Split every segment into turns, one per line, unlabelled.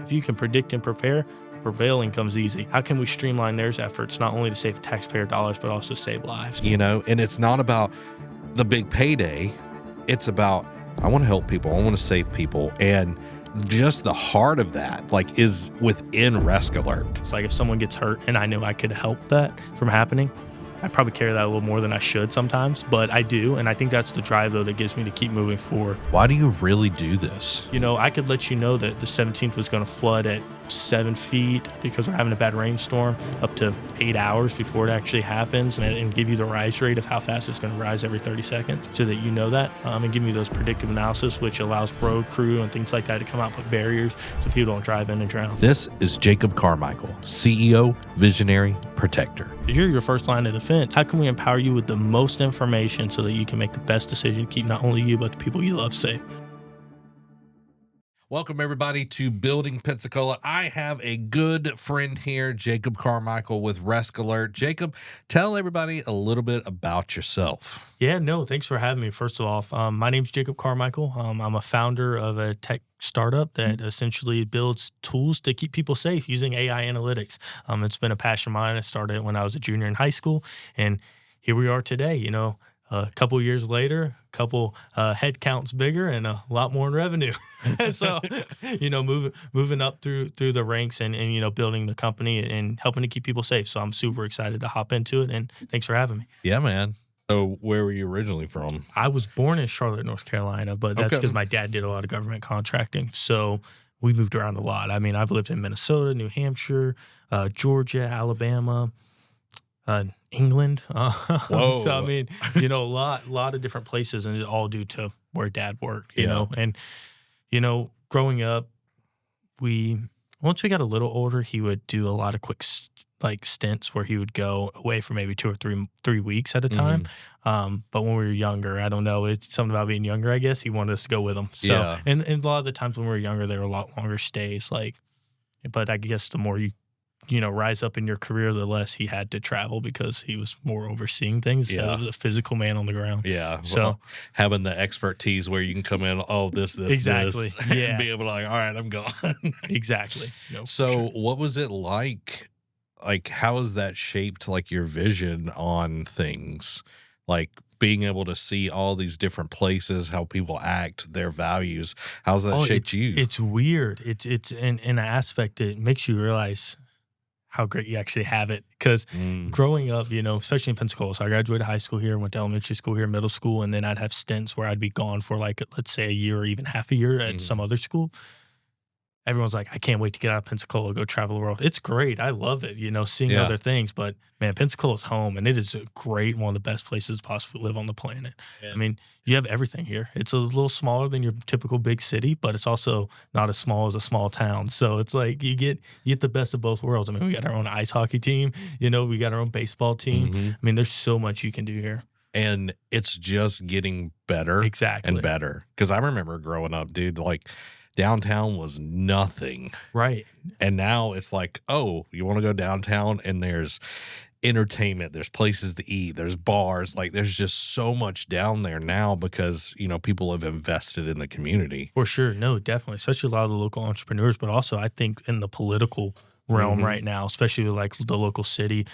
If you can predict and prepare, Prevail comes easy. How can we streamline their efforts, not only to save taxpayer dollars, but also save lives?
And it's not about the big payday. It's about, I want to help people. I want to save people. And just the heart of that, is within RescAlert.
It's like if someone gets hurt and I knew I could help that from happening, I probably carry that a little more than I should sometimes, but I do. And I think that's the drive, though, that gives me to keep moving forward.
Why do you really do this?
I could let you know that the 17th was going to flood at 7 feet because we're having a bad rainstorm up to 8 hours before it actually happens, and give you the rise rate of how fast it's going to rise every 30 seconds so that you know that, and give me those predictive analysis, which allows road crew and things like that to come out, put barriers so people don't drive in and drown.
This is Jakob Carmichael, CEO, Visionary, Protector.
If you're your first line of defense, how can we empower you with the most information so that you can make the best decision to keep not only you, but the people you love safe?
Welcome, everybody, to Building Pensacola. I have a good friend here, Jakob Carmichael with RescAlert. Jakob, tell everybody a little bit about yourself.
Yeah, no, thanks for having me. First of all, my name's Jakob Carmichael. I'm a founder of a tech startup that essentially builds tools to keep people safe using AI analytics. It's been a passion of mine. I started when I was a junior in high school, and here we are today, a couple years later, a couple head counts bigger, and a lot more in revenue. So, moving up through the ranks and building the company and helping to keep people safe. So I'm super excited to hop into it, and thanks for having me.
Yeah, man. So where were you originally from?
I was born in Charlotte, North Carolina, but that's because my dad did a lot of government contracting. So we moved around a lot. I mean, I've lived in Minnesota, New Hampshire, Georgia, Alabama, England.
Whoa.
So, I mean, a lot of different places, and it's all due to where dad worked, you know. And, growing up, once we got a little older, he would do a lot of quick stints where he would go away for maybe 2 or 3 weeks at a time. But when we were younger, I don't know, it's something about being younger, I guess. He wanted us to go with him. So, and a lot of the times when we were younger, there were a lot longer stays. But I guess the more you rise up in your career, the less he had to travel because he was more overseeing things. So the physical man on the ground.
Yeah.
So
well, having the expertise where you can come in, this,
exactly.
this,
Yeah.
and be able to all right, I'm gone.
Exactly.
So
sure.
What was it like? How has that shaped your vision on things? Being able to see all these different places, how people act, their values. How's that shaped you?
It's weird. It's in an aspect, it makes you realize how great you actually have it. Because growing up, especially in Pensacola, so I graduated high school here, went to elementary school here, middle school, and then I'd have stints where I'd be gone for let's say a year or even half a year at some other school. Everyone's like, I can't wait to get out of Pensacola, go travel the world. It's great. I love it, seeing other things. But, man, Pensacola's home, and it is one of the best places possible to live on the planet. Yeah. I mean, you have everything here. It's a little smaller than your typical big city, but it's also not as small as a small town. So it's like you get the best of both worlds. I mean, we got our own ice hockey team. We got our own baseball team. I mean, there's so much you can do here.
And it's just getting better and better. Because I remember growing up, dude, downtown was nothing.
Right.
And now it's you want to go downtown, and there's entertainment, there's places to eat, there's bars. There's just so much down there now because, people have invested in the community.
For sure. No, definitely. Especially a lot of the local entrepreneurs, but also I think in the political realm right now, especially with the local city,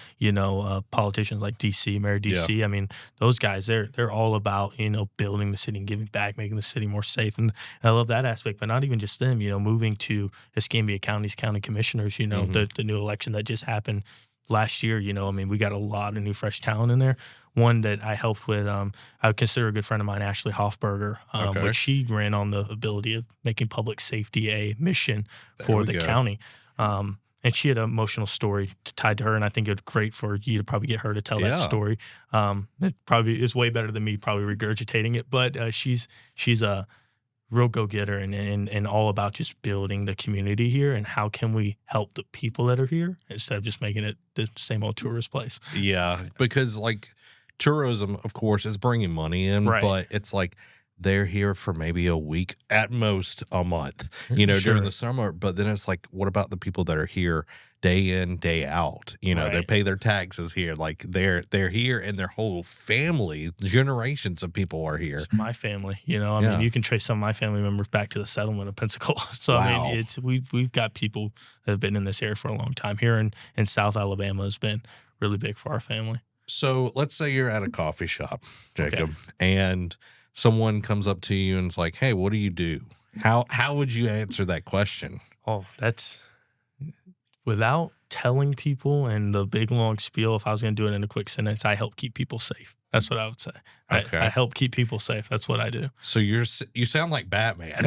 politicians like DC, Mayor DC. Yeah. I mean, those guys, they're all about, building the city and giving back, making the city more safe. And I love that aspect, but not even just them, moving to Escambia County's county commissioners, the new election that just happened last year. I mean, we got a lot of new fresh talent in there. One that I helped with, I would consider a good friend of mine, Ashley Hoffberger, which she ran on the ability of making public safety a mission for the county. And she had an emotional story tied to her, and I think it's great for you to probably get her to tell that story. It probably is way better than me probably regurgitating it, but she's a real go-getter and all about just building the community here and how can we help the people that are here instead of just making it the same old tourist place.
Yeah, because tourism, of course, is bringing money in, but it's they're here for maybe a week, at most a month, you know, during the summer. But then it's like, what about the people that are here day in, day out? You know, they pay their taxes here. Like they're here, and their whole family, generations of people are here.
It's my family, you know. I mean, you can trace some of my family members back to the settlement of Pensacola. So I mean, we've got people that have been in this area for a long time. Here in South Alabama has been really big for our family.
So let's say you're at a coffee shop, Jacob, and someone comes up to you and is like, "Hey, what do you do?" How would you answer that question?
Oh, that's without telling people and the big long spiel. If I was going to do it in a quick sentence, I help keep people safe. That's what I would say.
Okay.
I help keep people safe. That's what I do.
So you sound like Batman.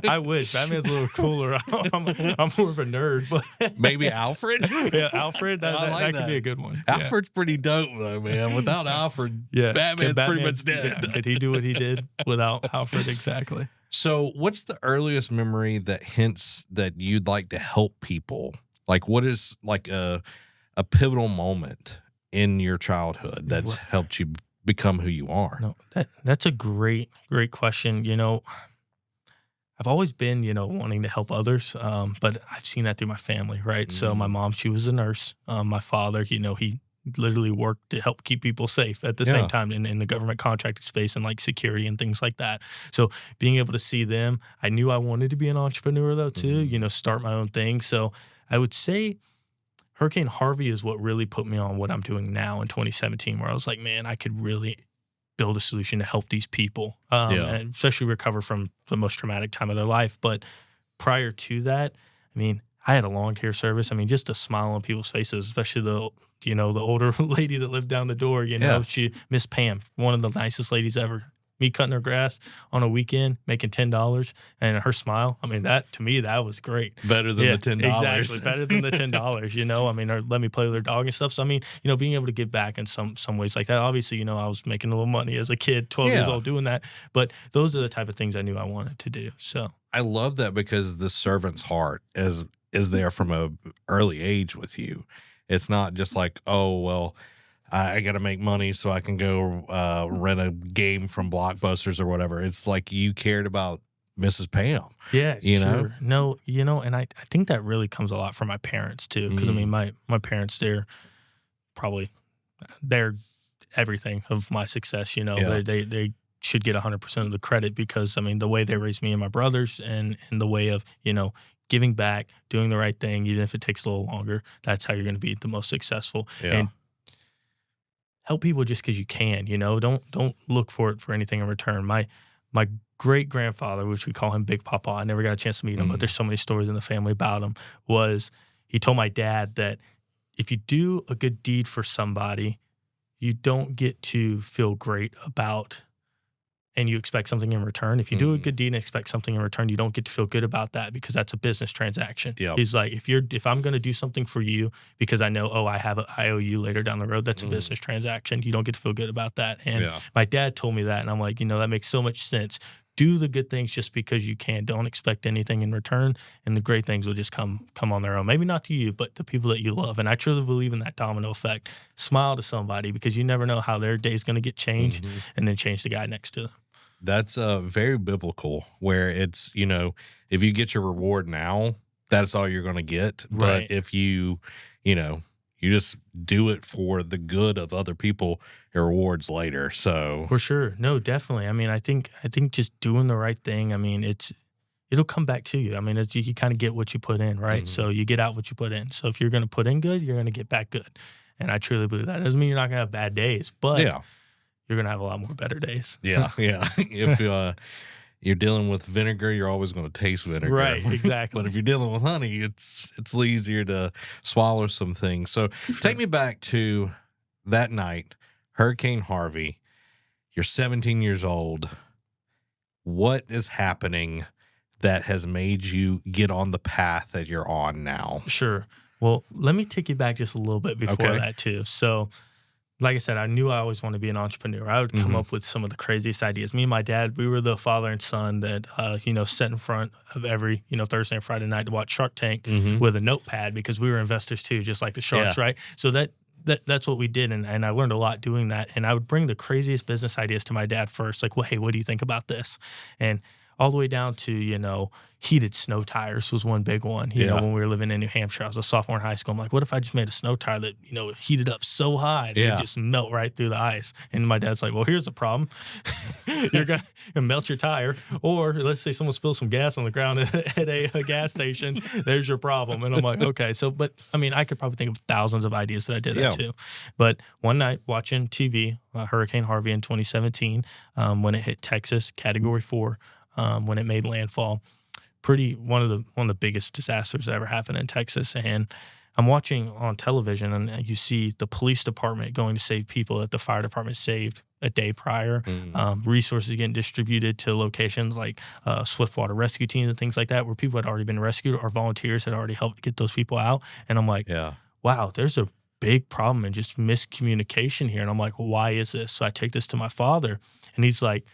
I wish Batman's a little cooler. I'm more of a nerd, but
maybe Alfred.
Yeah, Alfred. That could be a good one.
Alfred's pretty dope though, man. Without Alfred, Batman's pretty much dead.
Yeah, could he do what he did without Alfred? Exactly.
So, what's the earliest memory that hints that you'd like to help people? Like, what is like a pivotal moment in your childhood that's helped you become who you are?
No, that's a great question. You know, I've always been, you know, wanting to help others, but I've seen that through my family, right? So my mom, she was a nurse. My father, you know, he literally worked to help keep people safe at the same time in the government contracted space and like security and things like that. So being able to see them, I knew I wanted to be an entrepreneur though too, you know, start my own thing. So I would say Hurricane Harvey is what really put me on what I'm doing now in 2017, where I was like, man, I could really build a solution to help these people, and especially recover from the most traumatic time of their life. But prior to that, I mean, I had a lawn care service. I mean, just a smile on people's faces, especially the older lady that lived down the door, you know, she, Miss Pam, one of the nicest ladies ever. Me cutting her grass on a weekend, making $10, and her smile. I mean, that to me, that was great.
Better than the $10.
Exactly, better than the $10. You know, I mean, or let me play with her dog and stuff. So I mean, you know, being able to give back in some ways like that. Obviously, you know, I was making a little money as a kid, 12 years old, doing that. But those are the type of things I knew I wanted to do. So
I love that because the servant's heart is there from a early age with you. It's not just like, oh well, I got to make money so I can go rent a game from Blockbusters or whatever. It's like you cared about Mrs. Pam.
Yeah,
you know?
No, you know, and I think that really comes a lot from my parents too. Because I mean, my parents, they're everything of my success. You know, they should get 100% of the credit because I mean, the way they raised me and my brothers, and the way of, you know, giving back, doing the right thing, even if it takes a little longer. That's how you're going to be the most successful.
Yeah.
And help people just because you can, you know. Don't look for it for anything in return. My great grandfather, which we call him Big Papa, I never got a chance to meet him, but there's so many stories in the family about him. He told my dad that if you do a good deed for somebody, you don't get to feel great about and you expect something in return. If you do a good deed and expect something in return, you don't get to feel good about that because that's a business transaction.
Yep.
He's like, if I'm going to do something for you because I know, I owe you later down the road, that's a business transaction. You don't get to feel good about that. And my dad told me that, and I'm like, you know, that makes so much sense. Do the good things just because you can. Don't expect anything in return, and the great things will just come on their own. Maybe not to you, but to people that you love. And I truly believe in that domino effect. Smile to somebody because you never know how their day's going to get changed, and then change the guy next to them.
That's very biblical, where it's, you know, if you get your reward now, that's all you're going to get.
Right.
But if you just do it for the good of other people, your reward's later. So
for sure. No, definitely. I mean, I think just doing the right thing, I mean, it'll come back to you. I mean, you kind of get what you put in, right? So you get out what you put in. So if you're going to put in good, you're going to get back good. And I truly believe that. It doesn't mean you're not going to have bad days, but you're going to have a lot more better days.
Yeah. If you're dealing with vinegar, you're always going to taste vinegar.
Right, exactly.
But if you're dealing with honey, it's easier to swallow some things. So take me back to that night, Hurricane Harvey. You're 17 years old. What is happening that has made you get on the path that you're on now?
Sure. Well, let me take you back just a little bit before that too. So like I said, I knew I always wanted to be an entrepreneur. I would come up with some of the craziest ideas. Me and my dad, we were the father and son that, sat in front of every, Thursday and Friday night to watch Shark Tank with a notepad because we were investors too, just like the Sharks, right? So that that's what we did. And I learned a lot doing that. And I would bring the craziest business ideas to my dad first. Like, well, hey, what do you think about this? And all the way down to, heated snow tires was one big one. You know, when we were living in New Hampshire, I was a sophomore in high school. I'm like, what if I just made a snow tire that, heated up so high that it just melt right through the ice? And my dad's like, well, here's the problem. You're going to melt your tire. Or let's say someone spills some gas on the ground at a gas station. There's your problem. And I'm like, okay. So, but I mean, I could probably think of thousands of ideas that I did that too. But one night watching TV, Hurricane Harvey in 2017, when it hit Texas, Category 4, when it made landfall, one of the biggest disasters that ever happened in Texas. And I'm watching on television, and you see the police department going to save people that the fire department saved a day prior. Resources getting distributed to locations like swiftwater rescue teams and things like that, where people had already been rescued or volunteers had already helped get those people out. And I'm like, wow, there's a big problem and just miscommunication here. And I'm like, well, why is this? So I take this to my father, and he's like,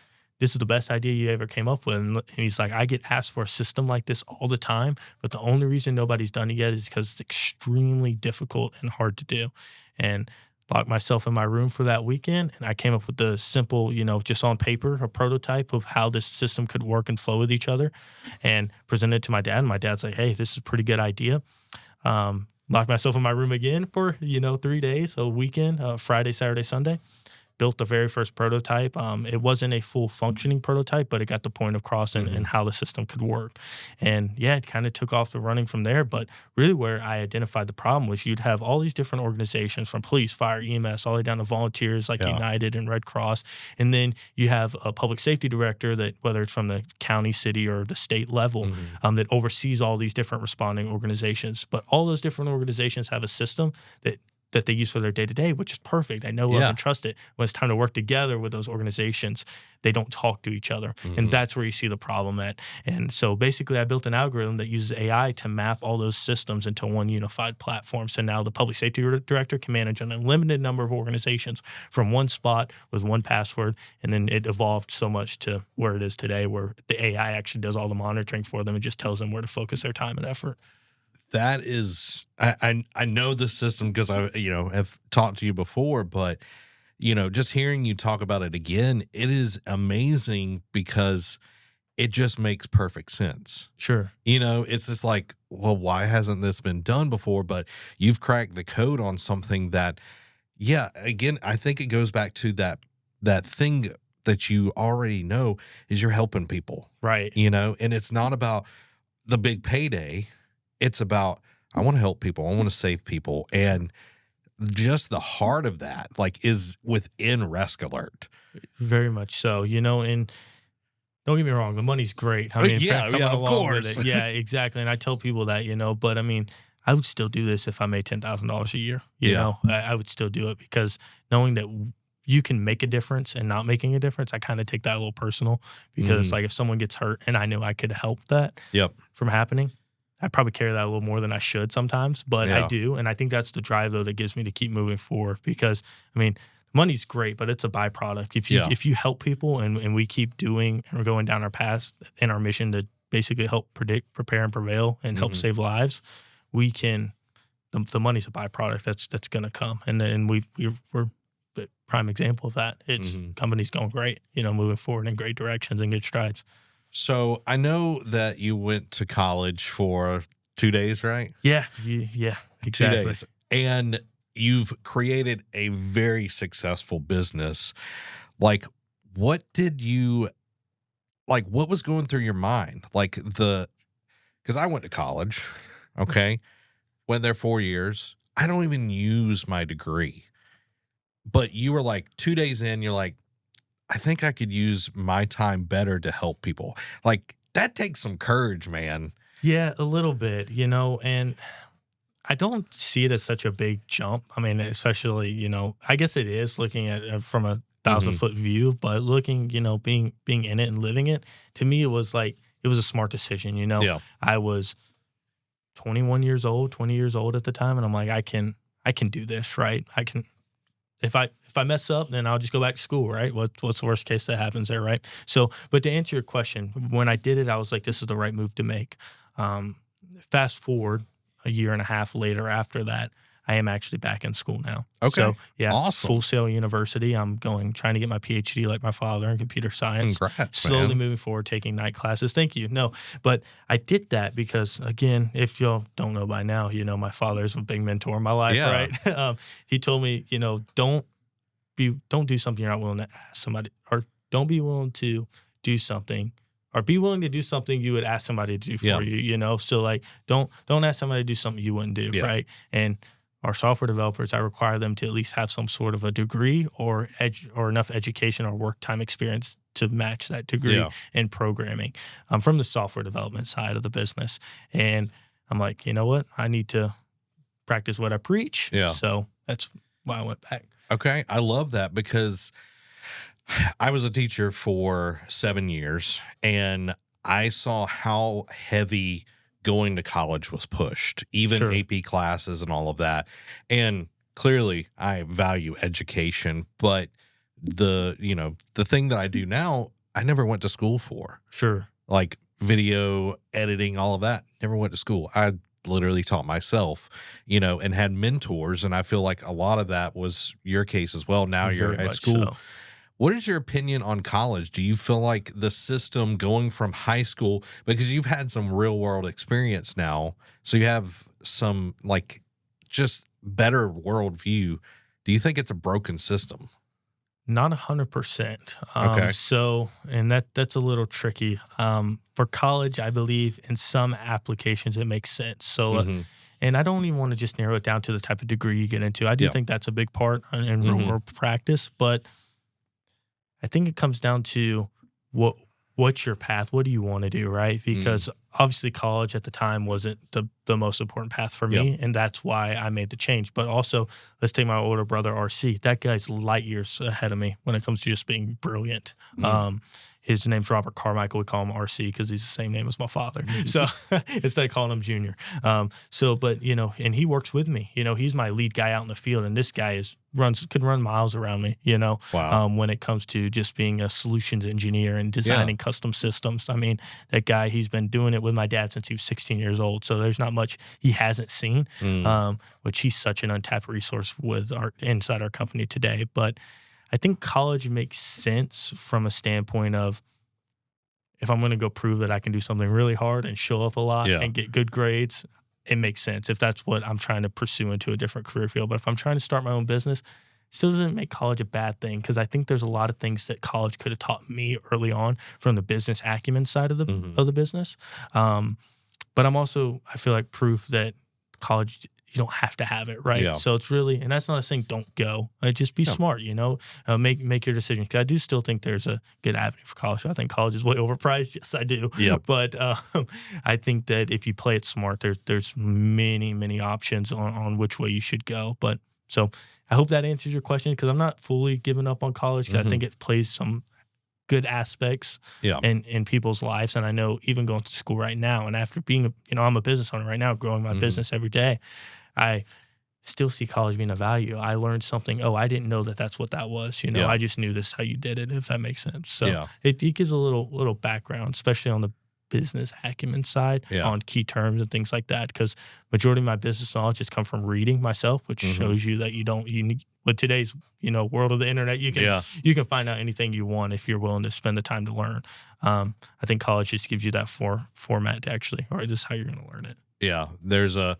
this is the best idea you ever came up with. And he's like, I get asked for a system like this all the time, but the only reason nobody's done it yet is because it's extremely difficult and hard to do. And locked myself in my room for that weekend, and I came up with the simple, just on paper, a prototype of how this system could work and flow with each other, and presented it to my dad. And my dad's like, hey, this is a pretty good idea. Locked myself in my room again for, 3 days, a weekend, Friday, Saturday, Sunday. Built the very first prototype. It wasn't a full functioning prototype, but it got the point across and how the system could work. And it kind of took off the running from there. But really where I identified the problem was you'd have all these different organizations from police, fire, EMS, all the way down to volunteers like United and Red Cross. And then you have a public safety director that, whether it's from the county, city, or the state level, that oversees all these different responding organizations. But all those different organizations have a system that they use for their day-to-day, which is perfect. I know, love, and trust it. When it's time to work together with those organizations, they don't talk to each other. And that's where you see the problem at. And so basically I built an algorithm that uses AI to map all those systems into one unified platform. So now the public safety director can manage an unlimited number of organizations from one spot with one password. And then it evolved so much to where it is today, where the AI actually does all the monitoring for them and just tells them where to focus their time and effort.
That is, I know the system because I, have talked to you before, but, just hearing you talk about it again, it is amazing because it just makes perfect sense.
Sure.
It's just like, well, why hasn't this been done before? But you've cracked the code on something that, again, I think it goes back to that thing that you already know is you're helping people.
Right.
And it's not about the big payday. It's about, I want to help people. I want to save people. And just the heart of that, is within RescAlert.
Very much so, and don't get me wrong, the money's great. I mean,
of course.
Yeah, exactly. And I tell people that, but I mean, I would still do this if I made $10,000 a year. You know, I would still do it because knowing that you can make a difference and not making a difference, I kind of take that a little personal because if someone gets hurt and I knew I could help that from happening, I probably carry that a little more than I should sometimes, but I do. And I think that's the drive, though, that gives me to keep moving forward because, I mean, money's great, but it's a byproduct. If you help people and we keep doing and we're going down our path and our mission to basically help predict, prepare, and prevail and help save lives, we can, the money's a byproduct that's going to come. And then we're the prime example of that. It's companies going great, moving forward in great directions and good strides.
So I know that you went to college for 2 days, right?
Yeah, exactly.
2 days. And you've created a very successful business. What was going through your mind? Because I went to college, okay? Went there 4 years. I don't even use my degree. But you were 2 days in, you're like, I think I could use my time better to help people. That takes some courage, man. Yeah,
a little bit, and I don't see it as such a big jump. I mean, especially, I guess it is looking at it from a 1,000-foot view, but looking, being in it and living it, to me, it was a smart decision, I was 20 years old at the time, and I'm like, I can do this, right? I can. If I mess up, then I'll just go back to school, right? What's the worst case that happens there, right? So, but to answer your question, when I did it, I was like, this is the right move to make. Fast forward a year and a half later after that, I am actually back in school now.
Okay.
So yeah,
Awesome.
Full Sail University. I'm trying to get my PhD like my father in computer science.
Congrats,
Slowly
man.
moving forward, taking night classes. Thank you. No, but I did that because, again, if y'all don't know by now, my father is a big mentor in my life,
Yeah.
right? He told me, don't do something you're not willing to ask somebody, or don't be willing to do something, or be willing to do something you would ask somebody to do for you. So like, don't ask somebody to do something you wouldn't do, right? And our software developers, I require them to at least have some sort of a degree or enough education or work time experience to match that degree in programming from the software development side of the business. And I'm like, you know what? I need to practice what I preach.
Yeah.
So that's why I went back.
Okay. I love that because I was a teacher for 7 years and I saw how heavy going to college was pushed, even AP classes and all of that. And clearly I value education, but the thing that I do now, I never went to school for.
Sure.
Like video editing, all of that, never went to school. I literally taught myself, and had mentors. And I feel like a lot of that was your case as well. Now you're at school. So. What is your opinion on college? Do you feel like the system going from high school, because you've had some real world experience now, so you have some like just better worldview. Do you think it's a broken system?
Not 100%.
Okay.
So, and that's a little tricky. For college, I believe in some applications it makes sense. So, and I don't even want to just narrow it down to the type of degree you get into. I do think that's a big part in real world practice, but I think it comes down to what's your path? What do you want to do, right? Because obviously college at the time wasn't the most important path for me, and that's why I made the change. But also, let's take my older brother, RC. That guy's light years ahead of me when it comes to just being brilliant. His name's Jakob Carmichael. We call him RC because he's the same name as my father. So instead of calling him Junior. But and he works with me. He's my lead guy out in the field, and this guy could run miles around me.
Wow.
When it comes to just being a solutions engineer and designing custom systems. I mean, that guy, he's been doing it with my dad since he was 16 years old. So there's not much he hasn't seen, which he's such an untapped resource inside our company today. But I think college makes sense from a standpoint of, if I'm going to go prove that I can do something really hard and show up a lot and get good grades, it makes sense if that's what I'm trying to pursue into a different career field. But if I'm trying to start my own business, it still doesn't make college a bad thing, because I think there's a lot of things that college could have taught me early on from the business acumen side of the business. But I feel like proof that college, you don't have to have it, right?
Yeah.
So it's really, and that's not a saying don't go. Just be smart, make your decision. Because I do still think there's a good avenue for college. I think college is way overpriced. Yes, I do.
Yep.
But I think that if you play it smart, there's many, many options on which way you should go. But so I hope that answers your question, because I'm not fully giving up on college, because I think it plays some good aspects in people's lives. And I know even going to school right now, and after being, I'm a business owner right now, growing my business every day, I still see college being a value. I learned something. Oh, I didn't know that's what that was. I just knew this is how you did it, if that makes sense. So it gives a little background, especially on the business acumen side, on key terms and things like that. Because majority of my business knowledge has come from reading myself, which shows you that you need. With today's world of the internet, you can find out anything you want if you're willing to spend the time to learn. I think college just gives you that format to actually, all right, this is how you're going to learn it.
Yeah, there's a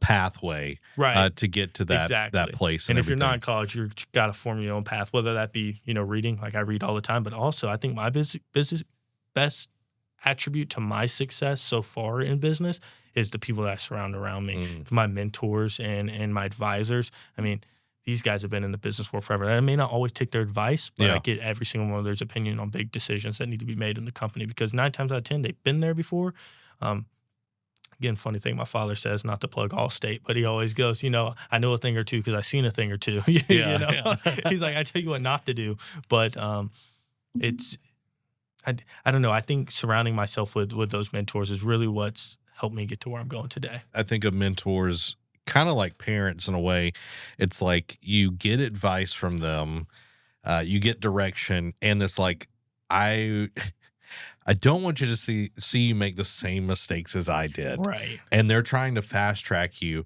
pathway to get to that place.
And if you're not in college, you've got to form your own path, whether that be, reading, like I read all the time. But also, I think my business best attribute to my success so far in business is the people that I surround around me, my mentors and my advisors. I mean, these guys have been in the business world forever. I may not always take their advice, but I get every single one of their opinion on big decisions that need to be made in the company, because 9 times out of 10, they've been there before. Again, funny thing, my father says, not to plug Allstate, but he always goes, I know a thing or two because I've seen a thing or two. He's like, I tell you what not to do. But it's, I don't know. I think surrounding myself with those mentors is really what's helped me get to where I'm going today.
I think of mentors kind of like parents in a way. It's like you get advice from them, you get direction, and it's like, I don't want you to see you make the same mistakes as I did.
Right.
And they're trying to fast track you.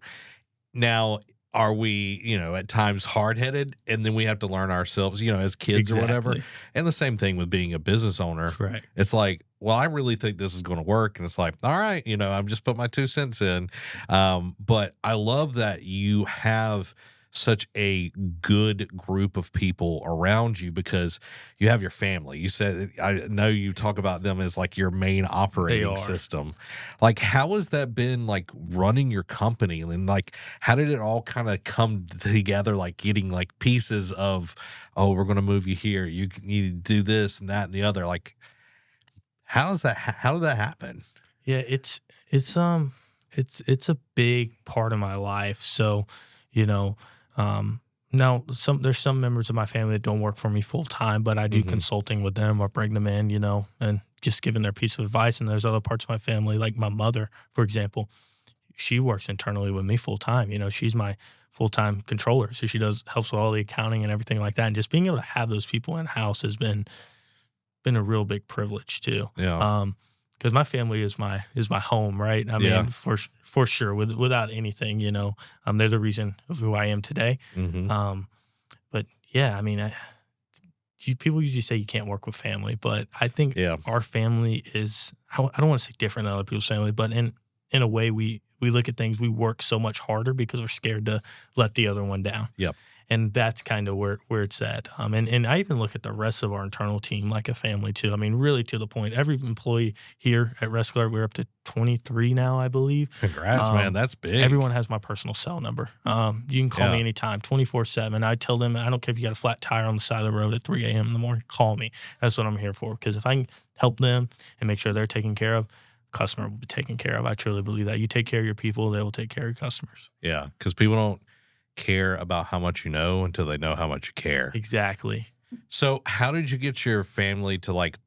Now, are we, at times hard-headed, and then we have to learn ourselves, as kids or whatever.
Exactly.
And the same thing with being a business owner.
Correct.
It's like, well, I really think this is going to work. And it's like, all right, I'm just put my 2 cents in. But I love that you have such a good group of people around you because you have your family. You said, I know you talk about them as like your main operating system. Like, how has that been like running your company? And like, how did it all kind of come together? Like getting like pieces of, oh, we're going to move you here. You need to do this and that and the other. Like, how did that happen?
Yeah, it's a big part of my life. So, now there's some members of my family that don't work for me full time, but I do consulting with them or bring them in, and just giving their piece of advice. And there's other parts of my family, like my mother, for example, she works internally with me full time. She's my full time controller, so she helps with all the accounting and everything like that. And just being able to have those people in house has been a real big privilege too.
Yeah.
Because my family is my home, right? I mean, for sure, without anything, they're the reason of who I am today. But yeah, I mean, people usually say you can't work with family, but I think our family is, I don't want to say different than other people's family, but in a way, we look at things, we work so much harder because we're scared to let the other one down.
Yep.
And that's kind of where it's at. And I even look at the rest of our internal team like a family too. I mean, really to the point, every employee here at RescAlert, we're up to 23 now, I believe.
Congrats, man. That's big.
Everyone has my personal cell number. You can call me anytime, 24/7. I tell them, I don't care if you got a flat tire on the side of the road at 3 a.m. in the morning, call me. That's what I'm here for. Because if I can help them and make sure they're taken care of, customer will be taken care of. I truly believe that. You take care of your people, they will take care of your customers.
Yeah, because people don't care about how much you know until they know how much you care.
Exactly.
So how did you get your family to like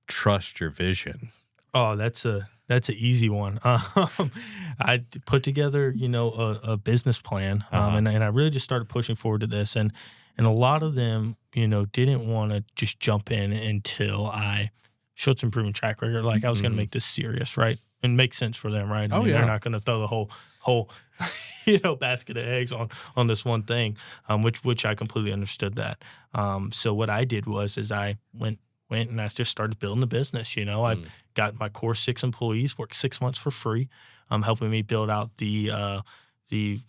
trust your vision?
Oh, that's an easy one. I put together, a business plan, and I really just started pushing forward to this, and a lot of them, didn't want to just jump in until I showed some proven track record. Like I was going to make this serious, right? And make sense for them, right? I mean, they're not going to throw the whole basket of eggs on this one thing, which I completely understood that. So what I did was I went and I just started building the business. I got my core 6 employees, worked 6 months for free, helping me build out the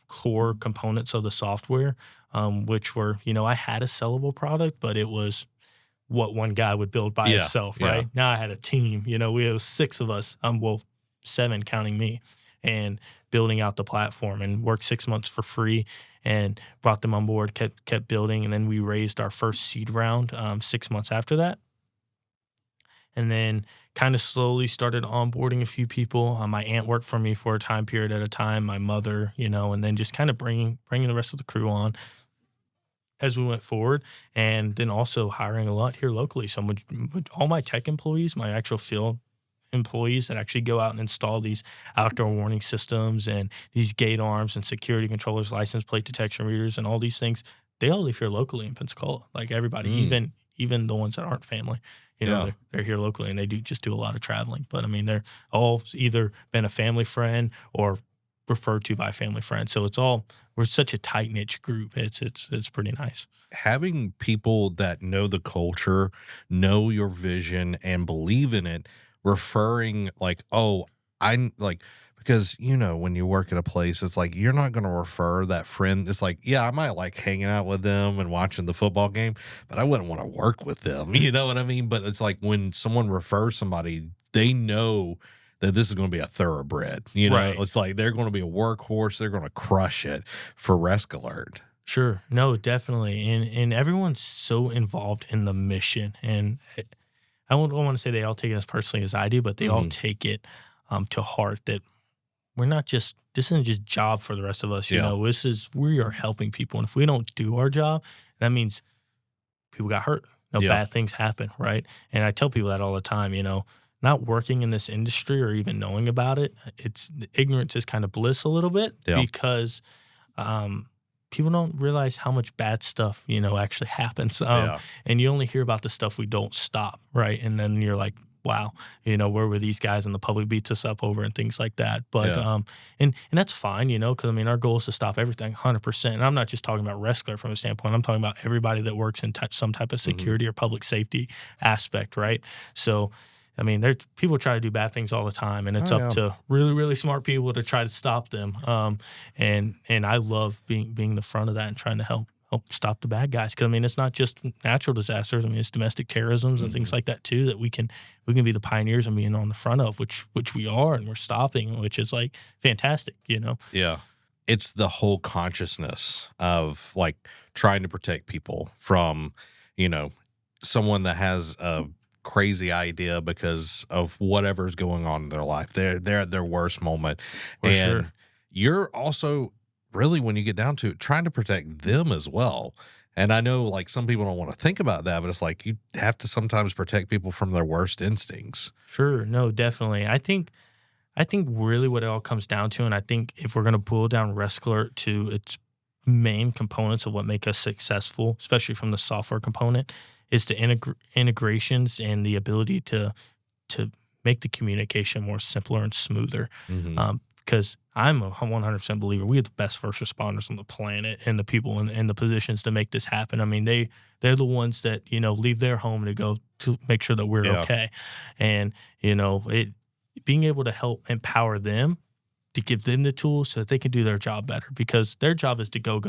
core components of the software, which were, I had a sellable product, but it was what one guy would build by himself, right? Yeah. Now I had a team. We have 6 of us, 7 counting me, and building out the platform, and worked 6 months for free and brought them on board, kept building. And then we raised our first seed round 6 months after that. And then kind of slowly started onboarding a few people. My aunt worked for me for a time period at a time, my mother, and then just kind of bringing the rest of the crew on as we went forward. And then also hiring a lot here locally. So all my tech employees, my actual field employees that actually go out and install these outdoor warning systems and these gate arms and security controllers, license plate detection readers, and all these things, they all live here locally in Pensacola. Like everybody, even the ones that aren't family, they're here locally, and they do a lot of traveling. But I mean, they're all either been a family friend or referred to by a family friend. So we're such a tight knit group. It's pretty nice.
Having people that know the culture, know your vision, and believe in it, referring like, because when you work at a place, it's like you're not going to refer that friend. It's like, I might like hanging out with them and watching the football game, but I wouldn't want to work with them. You know what I mean? But it's like when someone refers somebody, they know that this is going to be a thoroughbred. Right. It's like they're going to be a workhorse. They're going to crush it for RescAlert.
Sure. No, definitely. And everyone's so involved in the mission. And I don't want to say they all take it as personally as I do, but they all take it to heart that this isn't just job for the rest of us. We are helping people. And if we don't do our job, that means people got hurt. Bad things happen, right? And I tell people that all the time, not working in this industry or even knowing about it, ignorance is kind of bliss a little bit because people don't realize how much bad stuff, actually happens. And you only hear about the stuff we don't stop, right? And then you're like, wow, where were these guys and the public beats us up over and things like that. But,
Yeah.
and that's fine, because I mean, our goal is to stop everything 100%. And I'm not just talking about RescAlert from a standpoint. I'm talking about everybody that works in some type of security or public safety aspect, right? So, I mean, there's people try to do bad things all the time, and it's up to really, really smart people to try to stop them. And I love being the front of that and trying to help stop the bad guys. Because I mean, it's not just natural disasters. I mean, it's domestic terrorisms and things like that too. That we can be the pioneers and being on the front of, which we are, and we're stopping, which is like fantastic.
Yeah. It's the whole consciousness of like trying to protect people from, someone that has a crazy idea because of whatever's going on in their life. They're at their worst moment.
For
and
sure.
You're also really, when you get down to it, trying to protect them as well. And I know like some people don't want to think about that, but it's like you have to sometimes protect people from their worst instincts.
Sure. No, definitely. I think really what it all comes down to, and I think if we're going to boil down RescAlert to its main components of what make us successful, especially from the software component, is the integrations and the ability to make the communication more simpler and smoother. Because I'm a 100% believer we have the best first responders on the planet and the people in the positions to make this happen. I mean, they're the ones that, leave their home to go to make sure that we're okay. And, being able to help empower them, to give them the tools so that they can do their job better, because their job is to go.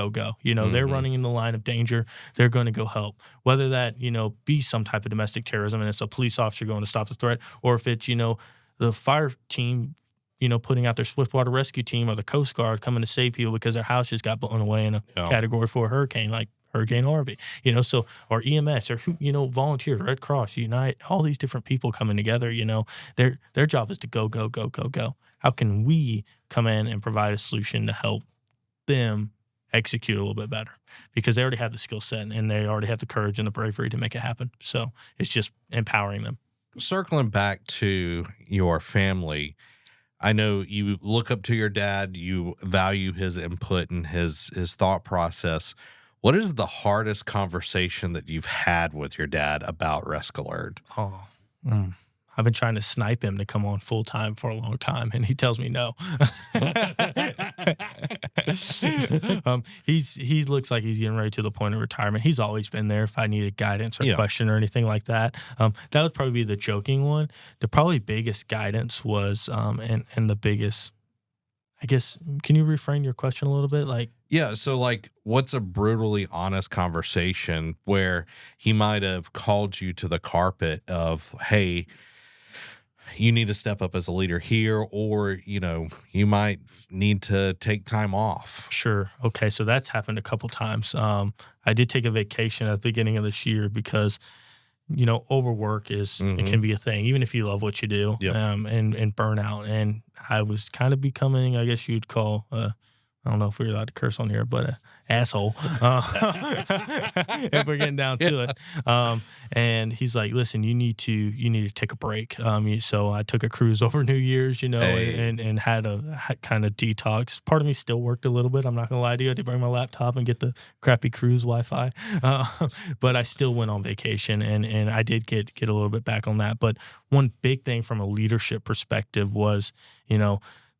They're running in the line of danger. They're going to go help, whether that, be some type of domestic terrorism and it's a police officer going to stop the threat, or if it's, the fire team, putting out their swiftwater rescue team or the Coast Guard coming to save people because their house just got blown away in a category 4 hurricane, like Hurricane Harvey, so, or EMS or, volunteers, Red Cross, Unite, all these different people coming together, their job is to go. How can we come in and provide a solution to help them execute a little bit better? Because they already have the skill set and they already have the courage and the bravery to make it happen. So it's just empowering them.
Circling back to your family, I know you look up to your dad, you value his input and his thought process. What is the hardest conversation that you've had with your dad about RescAlert?
I've been trying to snipe him to come on full time for a long time, and he tells me no. He looks like he's getting ready to the point of retirement. He's always been there if I needed guidance or question or anything like that. That would probably be the joking one. The probably biggest guidance was, and the biggest, I guess, can you reframe your question a little bit?
So like, what's a brutally honest conversation where he might have called you to the carpet of, hey, you need to step up as a leader here, or, you might need to take time off?
Sure. Okay. So that's happened a couple times. I did take a vacation at the beginning of this year because, overwork it can be a thing, even if you love what you do, and burnout. And I was kind of becoming, I guess you'd call, I don't know if we're allowed to curse on here, but asshole, if we're getting down to it. And he's like, listen, you need to take a break. So I took a cruise over New Year's, and had a kind of detox. Part of me still worked a little bit. I'm not going to lie to you. I did bring my laptop and get the crappy cruise Wi-Fi. But I still went on vacation and I did get a little bit back on that. But one big thing from a leadership perspective was,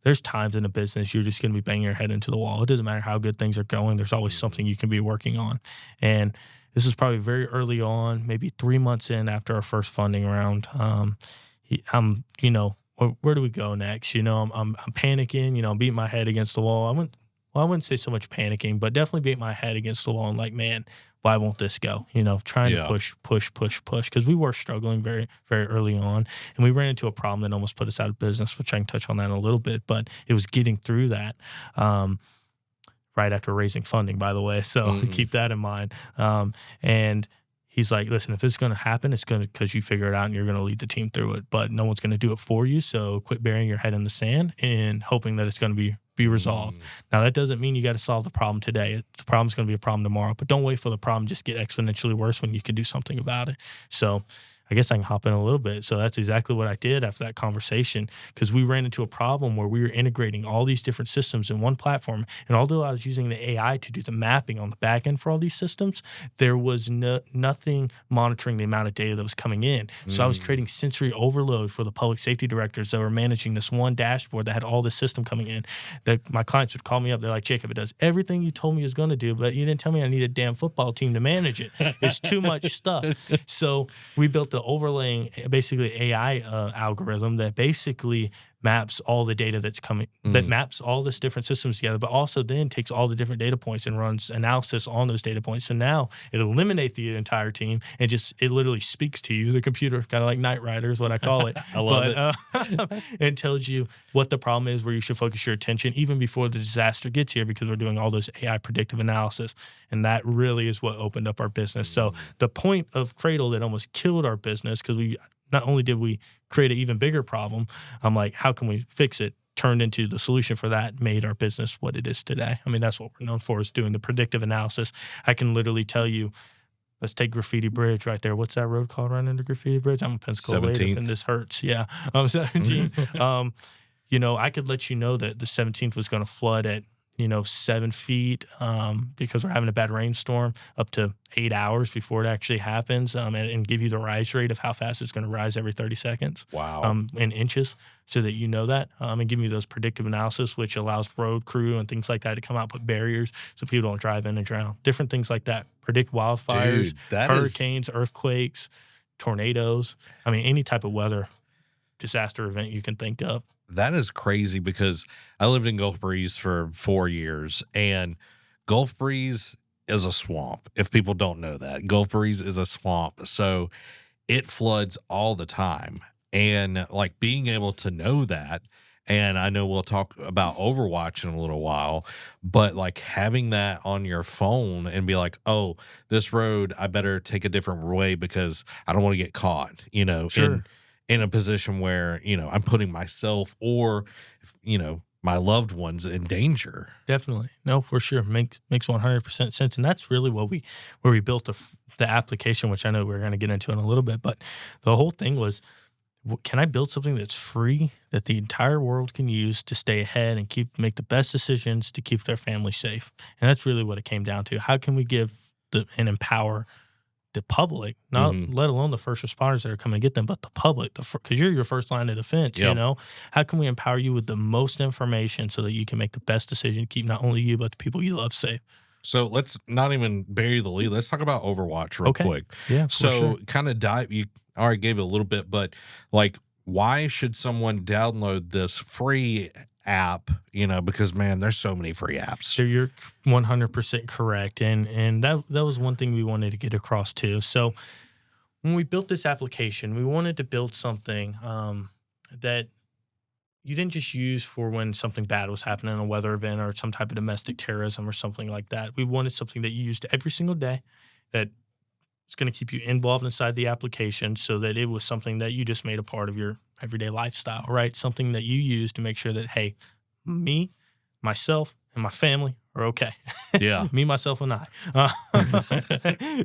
there's times in a business you're just going to be banging your head into the wall. It doesn't matter how good things are going. There's always something you can be working on. And this was probably very early on, maybe 3 months in after our first funding round. Where do we go next? I'm panicking, I'm beating my head against the wall. I wouldn't say so much panicking, but definitely beating my head against the wall and like, man, why won't this go? Trying to push, because we were struggling very, very early on. And we ran into a problem that almost put us out of business, which I can touch on that in a little bit, but it was getting through that right after raising funding, by the way. So keep that in mind. And he's like, listen, if it's going to happen, it's going to because you figure it out and you're going to lead the team through it, but no one's going to do it for you. So quit burying your head in the sand and hoping that it's going to be resolved. Now, that doesn't mean you got to solve the problem today. The problem's going to be a problem tomorrow, but don't wait for the problem to just get exponentially worse when you can do something about it. So I guess I can hop in a little bit. So that's exactly what I did after that conversation, because we ran into a problem where we were integrating all these different systems in one platform. And although I was using the AI to do the mapping on the back end for all these systems, there was nothing monitoring the amount of data that was coming in. So I was creating sensory overload for the public safety directors that were managing this one dashboard that had all this system coming in. That my clients would call me up. They're like, Jacob, it does everything you told me it was going to do, but you didn't tell me I need a damn football team to manage it. It's too much stuff. So we built the overlaying, basically AI algorithm that basically maps all the data that's coming, that maps all this different systems together, but also then takes all the different data points and runs analysis on those data points. So now it eliminates the entire team and it literally speaks to you, the computer, kind of like Knight Rider is what I call it.
I love
it. It tells you what the problem is, where you should focus your attention even before the disaster gets here, because we're doing all those AI predictive analysis. And that really is what opened up our business. So the point of Cradle that almost killed our business, because not only did we create an even bigger problem, I'm like, how can we fix it? Turned into the solution for that, made our business what it is today. I mean, that's what we're known for, is doing the predictive analysis. I can literally tell you, let's take Graffiti Bridge right there. What's that road called right under Graffiti Bridge? I'm a Pensacola native and this hurts. Yeah, 17. I could let you know that the 17th was going to flood at 7 feet because we're having a bad rainstorm, up to 8 hours before it actually happens, and give you the rise rate of how fast it's going to rise every 30 seconds.
Wow.
In inches, so that you know that, and give you those predictive analysis, which allows road crew and things like that to come out, put barriers so people don't drive in and drown. Different things like that. Predict wildfires, hurricanes, earthquakes, tornadoes. I mean, any type of weather disaster event you can think of.
That is crazy, because I lived in Gulf Breeze for 4 years, and Gulf Breeze is a swamp. If people don't know that, Gulf Breeze is a swamp. So it floods all the time. And like being able to know that, and I know we'll talk about Overwatch in a little while, but like having that on your phone and be like, oh, this road, I better take a different way because I don't want to get caught,
Sure.
in a position where, I'm putting myself or, my loved ones in danger.
Definitely. No, for sure. Makes 100% sense. And that's really where we built the application, which I know we're going to get into in a little bit. But the whole thing was, can I build something that's free that the entire world can use to stay ahead and make the best decisions to keep their family safe? And that's really what it came down to. How can we give and empower the public, not let alone the first responders that are coming to get them, but the public, because you're your first line of defense.
Yep.
How can we empower you with the most information so that you can make the best decision to keep not only you but the people you love safe?
So let's not even bury the lead. Let's talk about Overwatch real quick.
Yeah.
So kind of dive. You already gave it a little bit, but like, why should someone download this free app? Because man, there's so many free apps.
So you're 100% correct, and that was one thing we wanted to get across too. So when we built this application, we wanted to build something that you didn't just use for when something bad was happening, a weather event or some type of domestic terrorism or something like that. We wanted something that you used every single day, that it's going to keep you involved inside the application, so that it was something that you just made a part of your everyday lifestyle, right? Something that you use to make sure that, hey, me, myself, and my family are okay.
Yeah.
Me, myself, and I.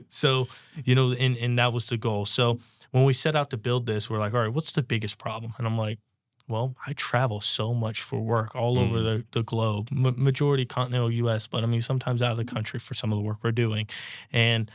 So, and that was the goal. So when we set out to build this, we're like, all right, what's the biggest problem? And I'm like, well, I travel so much for work all over the globe, majority continental U.S., but I mean, sometimes out of the country for some of the work we're doing. And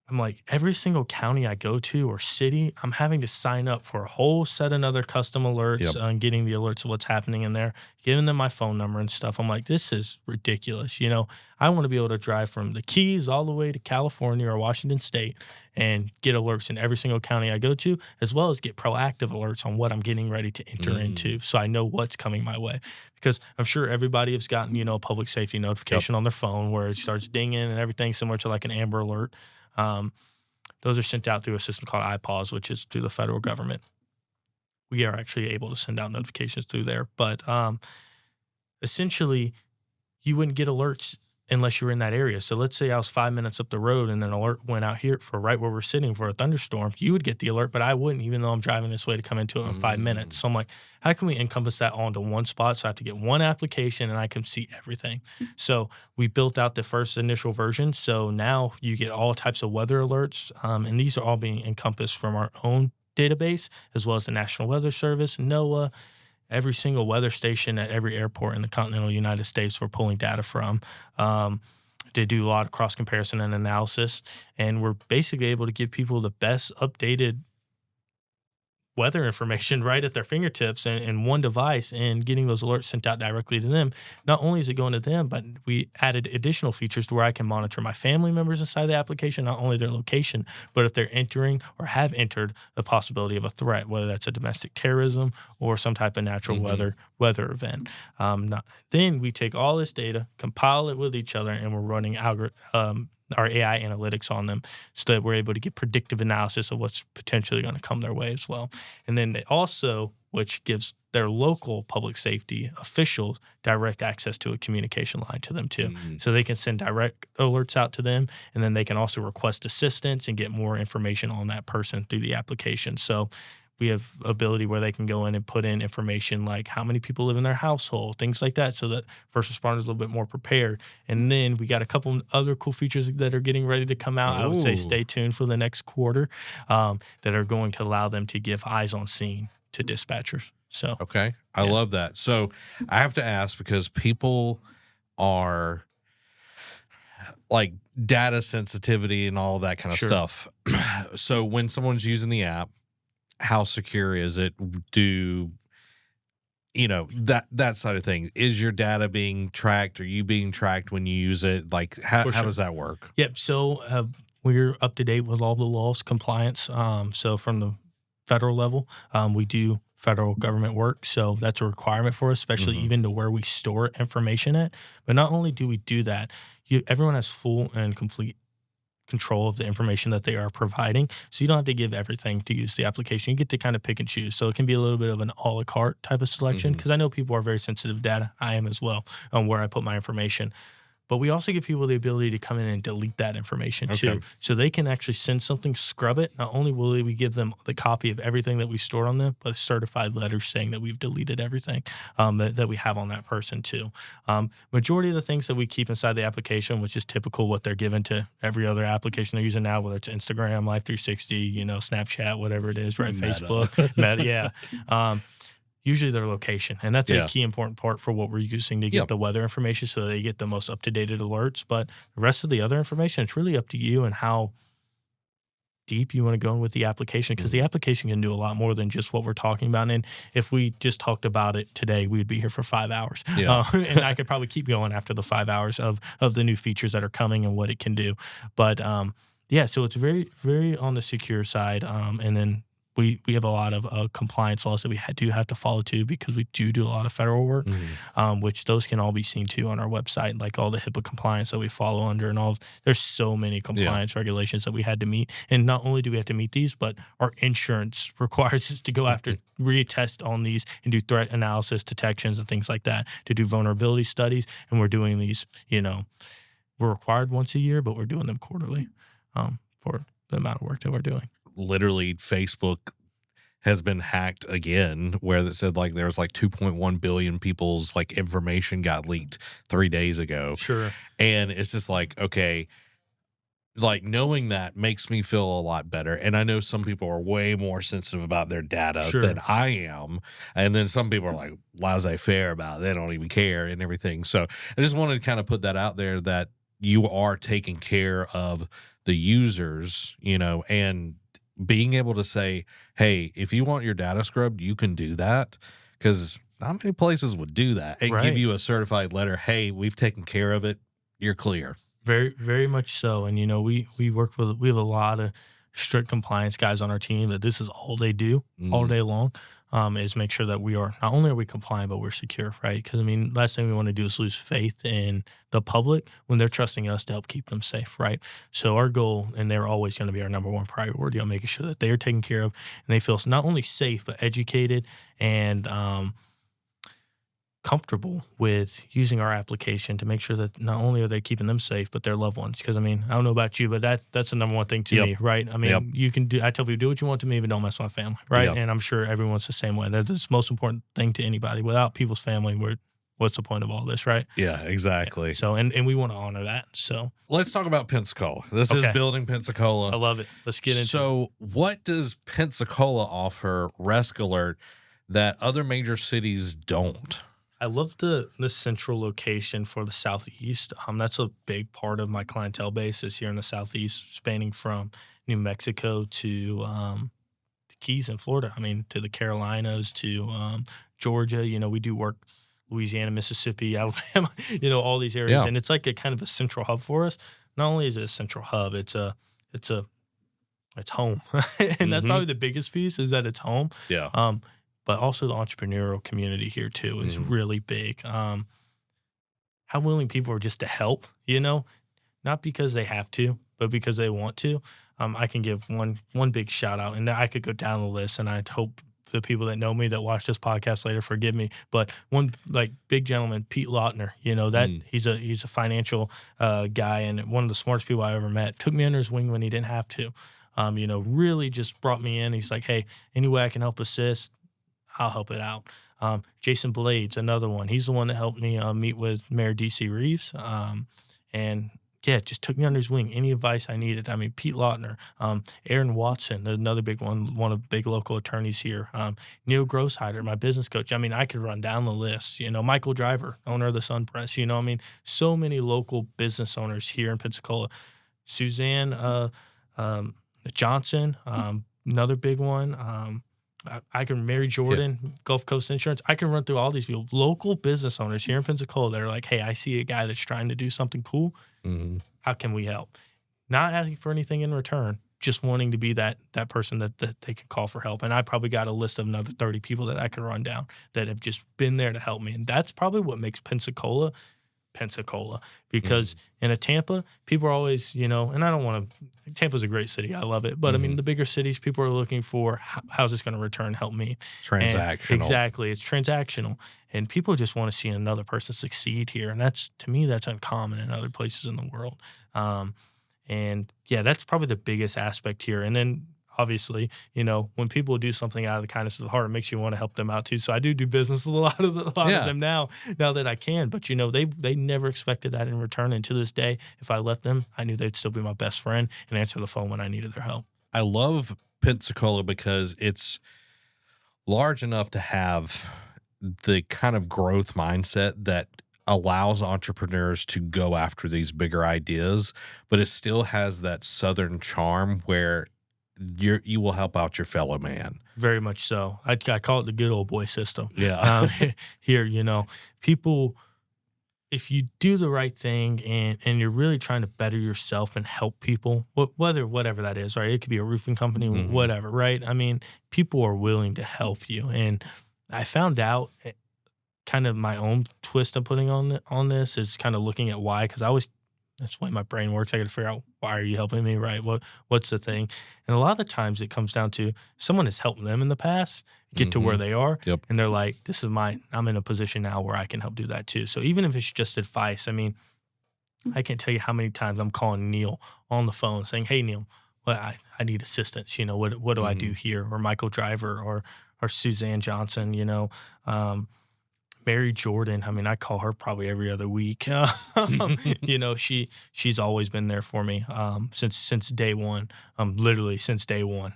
I'm like, every single county I go to or city, I'm having to sign up for a whole set of other custom alerts and getting the alerts of what's happening in there, giving them my phone number and stuff. I'm like, this is ridiculous. I want to be able to drive from the Keys all the way to California or Washington State and get alerts in every single county I go to, as well as get proactive alerts on what I'm getting ready to enter into, so I know what's coming my way. Because I'm sure everybody has gotten, a public safety notification on their phone where it starts dinging and everything, similar to like an Amber Alert. Those are sent out through a system called iPause, which is through the federal government. We are actually able to send out notifications through there. But essentially, you wouldn't get alerts unless you're in that area. So let's say I was 5 minutes up the road and an alert went out here for right where we're sitting for a thunderstorm. You would get the alert, but I wouldn't, even though I'm driving this way to come into it in 5 minutes. So I'm like, how can we encompass that all into one spot? So I have to get one application and I can see everything. So we built out the first initial version. So now you get all types of weather alerts. And these are all being encompassed from our own database, as well as the National Weather Service, NOAA, every single weather station at every airport in the continental United States we're pulling data from. They do a lot of cross comparison and analysis, and we're basically able to give people the best updated weather information right at their fingertips in one device, and getting those alerts sent out directly to them. Not only is it going to them, but we added additional features to where I can monitor my family members inside the application, not only their location, but if they're entering or have entered the possibility of a threat, whether that's a domestic terrorism or some type of natural weather event. Then we take all this data, compile it with each other, and we're running our AI analytics on them so that we're able to get predictive analysis of what's potentially going to come their way as well. And then they also, which gives their local public safety officials direct access to a communication line to them too. So they can send direct alerts out to them, and then they can also request assistance and get more information on that person through the application. So we have ability where they can go in and put in information like how many people live in their household, things like that, so that first responders are a little bit more prepared. And then we got a couple other cool features that are getting ready to come out. I would say stay tuned for the next quarter, that are going to allow them to give eyes on scene to dispatchers. So
okay, I love that. So I have to ask, because people are like data sensitivity and all of that kind of stuff. So when someone's using the app, how secure is it? That side of thing? Is your data being tracked? Are you being tracked when you use it? Like, how does that work?
Yep. So we're up to date with all the laws, compliance. So from the federal level, we do federal government work. So that's a requirement for us, especially even to where we store information at. But not only do we do that, everyone has full and complete control of the information that they are providing. So you don't have to give everything to use the application. You get to kind of pick and choose. So it can be a little bit of an a la carte type of selection, because I know people are very sensitive to data. I am as well, on where I put my information. But we also give people the ability to come in and delete that information too. So they can actually send something, scrub it. Not only will we give them the copy of everything that we stored on them, but a certified letter saying that we've deleted everything that we have on that person too. Majority of the things that we keep inside the application, which is typical what they're given to every other application they're using now, whether it's Instagram, Life 360, Snapchat, whatever it is, right? Facebook, Meta, usually their location. And that's a key important part for what we're using to get the weather information, so they get the most up-to-date alerts. But the rest of the other information, it's really up to you and how deep you want to go in with the application, because the application can do a lot more than just what we're talking about. And if we just talked about it today, we'd be here for 5 hours. And I could probably keep going after the 5 hours of the new features that are coming and what it can do. But so it's very, very on the secure side. And then we have a lot of compliance laws that we do have to follow too, because we do a lot of federal work, which those can all be seen too on our website, like all the HIPAA compliance that we follow under, and all. There's so many compliance regulations that we had to meet. And not only do we have to meet these, but our insurance requires us to go after, retest on these and do threat analysis, detections, and things like that, to do vulnerability studies. And we're doing these, we're required once a year, but we're doing them quarterly for the amount of work that we're doing.
Literally, Facebook has been hacked again, where it said like there was like 2.1 billion people's like information got leaked 3 days ago. And it's just like, okay, like knowing that makes me feel a lot better. And I know some people are way more sensitive about their data than I am. And then some people are like laissez-faire about it. They don't even care and everything. So I just wanted to kind of put that out there, that you are taking care of the users, and being able to say, hey, if you want your data scrubbed, you can do that, because not many places would do that and give you a certified letter. Hey, we've taken care of it. You're clear.
Very, very much so. And, we have a lot of strict compliance guys on our team that this is all they do all day long, is make sure that we are, not only are we compliant, but we're secure, right? Because, last thing we want to do is lose faith in the public when they're trusting us to help keep them safe, right? So our goal, and they're always going to be our number one priority, on making sure that they are taken care of and they feel not only safe, but educated and comfortable with using our application to make sure that not only are they keeping them safe, but their loved ones. Because I mean, I don't know about you, but that's the number one thing to me, right? I mean, you can do. I tell people, do what you want to me, but don't mess with my family, right? And I'm sure everyone's the same way. That's the most important thing to anybody. Without people's family, what's the point of all this, right?
Yeah, exactly.
So, and we want to honor that. So
let's talk about Pensacola. This is Building Pensacola.
I love it. Let's get into it.
So what does Pensacola offer RescAlert that other major cities don't?
I love the central location for the Southeast. That's a big part of my clientele base is here in the Southeast, spanning from New Mexico to the Keys in Florida. I mean, to the Carolinas, to Georgia. You know, we do work Louisiana, Mississippi, Alabama, you know, all these areas. And it's like a kind of a central hub for us. Not only is it a central hub, it's home. And that's probably the biggest piece is that it's home.
Yeah.
But also the entrepreneurial community here too is really big. How willing people are just to help, you know, not because they have to, but because they want to. I can give one big shout out, and I could go down the list, and I hope the people that know me that watch this podcast later forgive me. But one like big gentleman, Pete Lautner, you know that he's a financial guy and one of the smartest people I ever met. Took me under his wing when he didn't have to. You know, really just brought me in. He's like, hey, any way I can help assist, I'll help it out. Jason Blades, another one. He's the one that helped me meet with Mayor D.C. Reeves. And yeah, just took me under his wing. Any advice I needed. I mean, Pete Lautner, Aaron Watson, another big one of the big local attorneys here. Neil Grosshider, my business coach. I mean, I could run down the list. You know, Michael Driver, owner of the Sun Press. You know, I mean, so many local business owners here in Pensacola. Suzanne Johnson, another big one. I can Mary Jordan, Gulf Coast Insurance. I can run through all these people, local business owners here in Pensacola that are like, hey, I see a guy that's trying to do something cool. How can we help? Not asking for anything in return, just wanting to be that person that they can call for help. And I probably got a list of another 30 people that I could run down that have just been there to help me. And that's probably what makes Pensacola, because in a Tampa, people are always, you know, and I don't want to, Tampa's a great city. I love it. But I mean, the bigger cities, people are looking for how's this going to return, help me.
Transactional.
And exactly. It's transactional. And people just want to see another person succeed here. And that's, to me, that's uncommon in other places in the world. And yeah, that's probably the biggest aspect here. And then obviously, you know, when people do something out of the kindness of the heart, it makes you want to help them out too. So I do business with a lot of them now that I can. But you know, they never expected that in return. And to this day, if I left them, I knew they'd still be my best friend and answer the phone when I needed their help.
I love Pensacola because it's large enough to have the kind of growth mindset that allows entrepreneurs to go after these bigger ideas, but it still has that Southern charm where you will help out your fellow man.
Very much so. I call it the good old boy system.
Yeah.
Here, you know, people, if you do the right thing and you're really trying to better yourself and help people, whatever that is, right? It could be a roofing company, whatever, right? I mean, people are willing to help you. And I found out kind of my own twist I'm putting on this is kind of looking at why, because that's the way my brain works. I got to figure out, why are you helping me, right? What's the thing? And a lot of the times it comes down to someone has helped them in the past get to where they are.
Yep.
And they're like, this is I'm in a position now where I can help do that too. So even if it's just advice, I mean, I can't tell you how many times I'm calling Neil on the phone saying, hey, Neil, well, I need assistance. You know, what do I do here? Or Michael Driver or Suzanne Johnson, you know, Mary Jordan. I mean, I call her probably every other week. You know, she's always been there for me since day one. Literally since day one.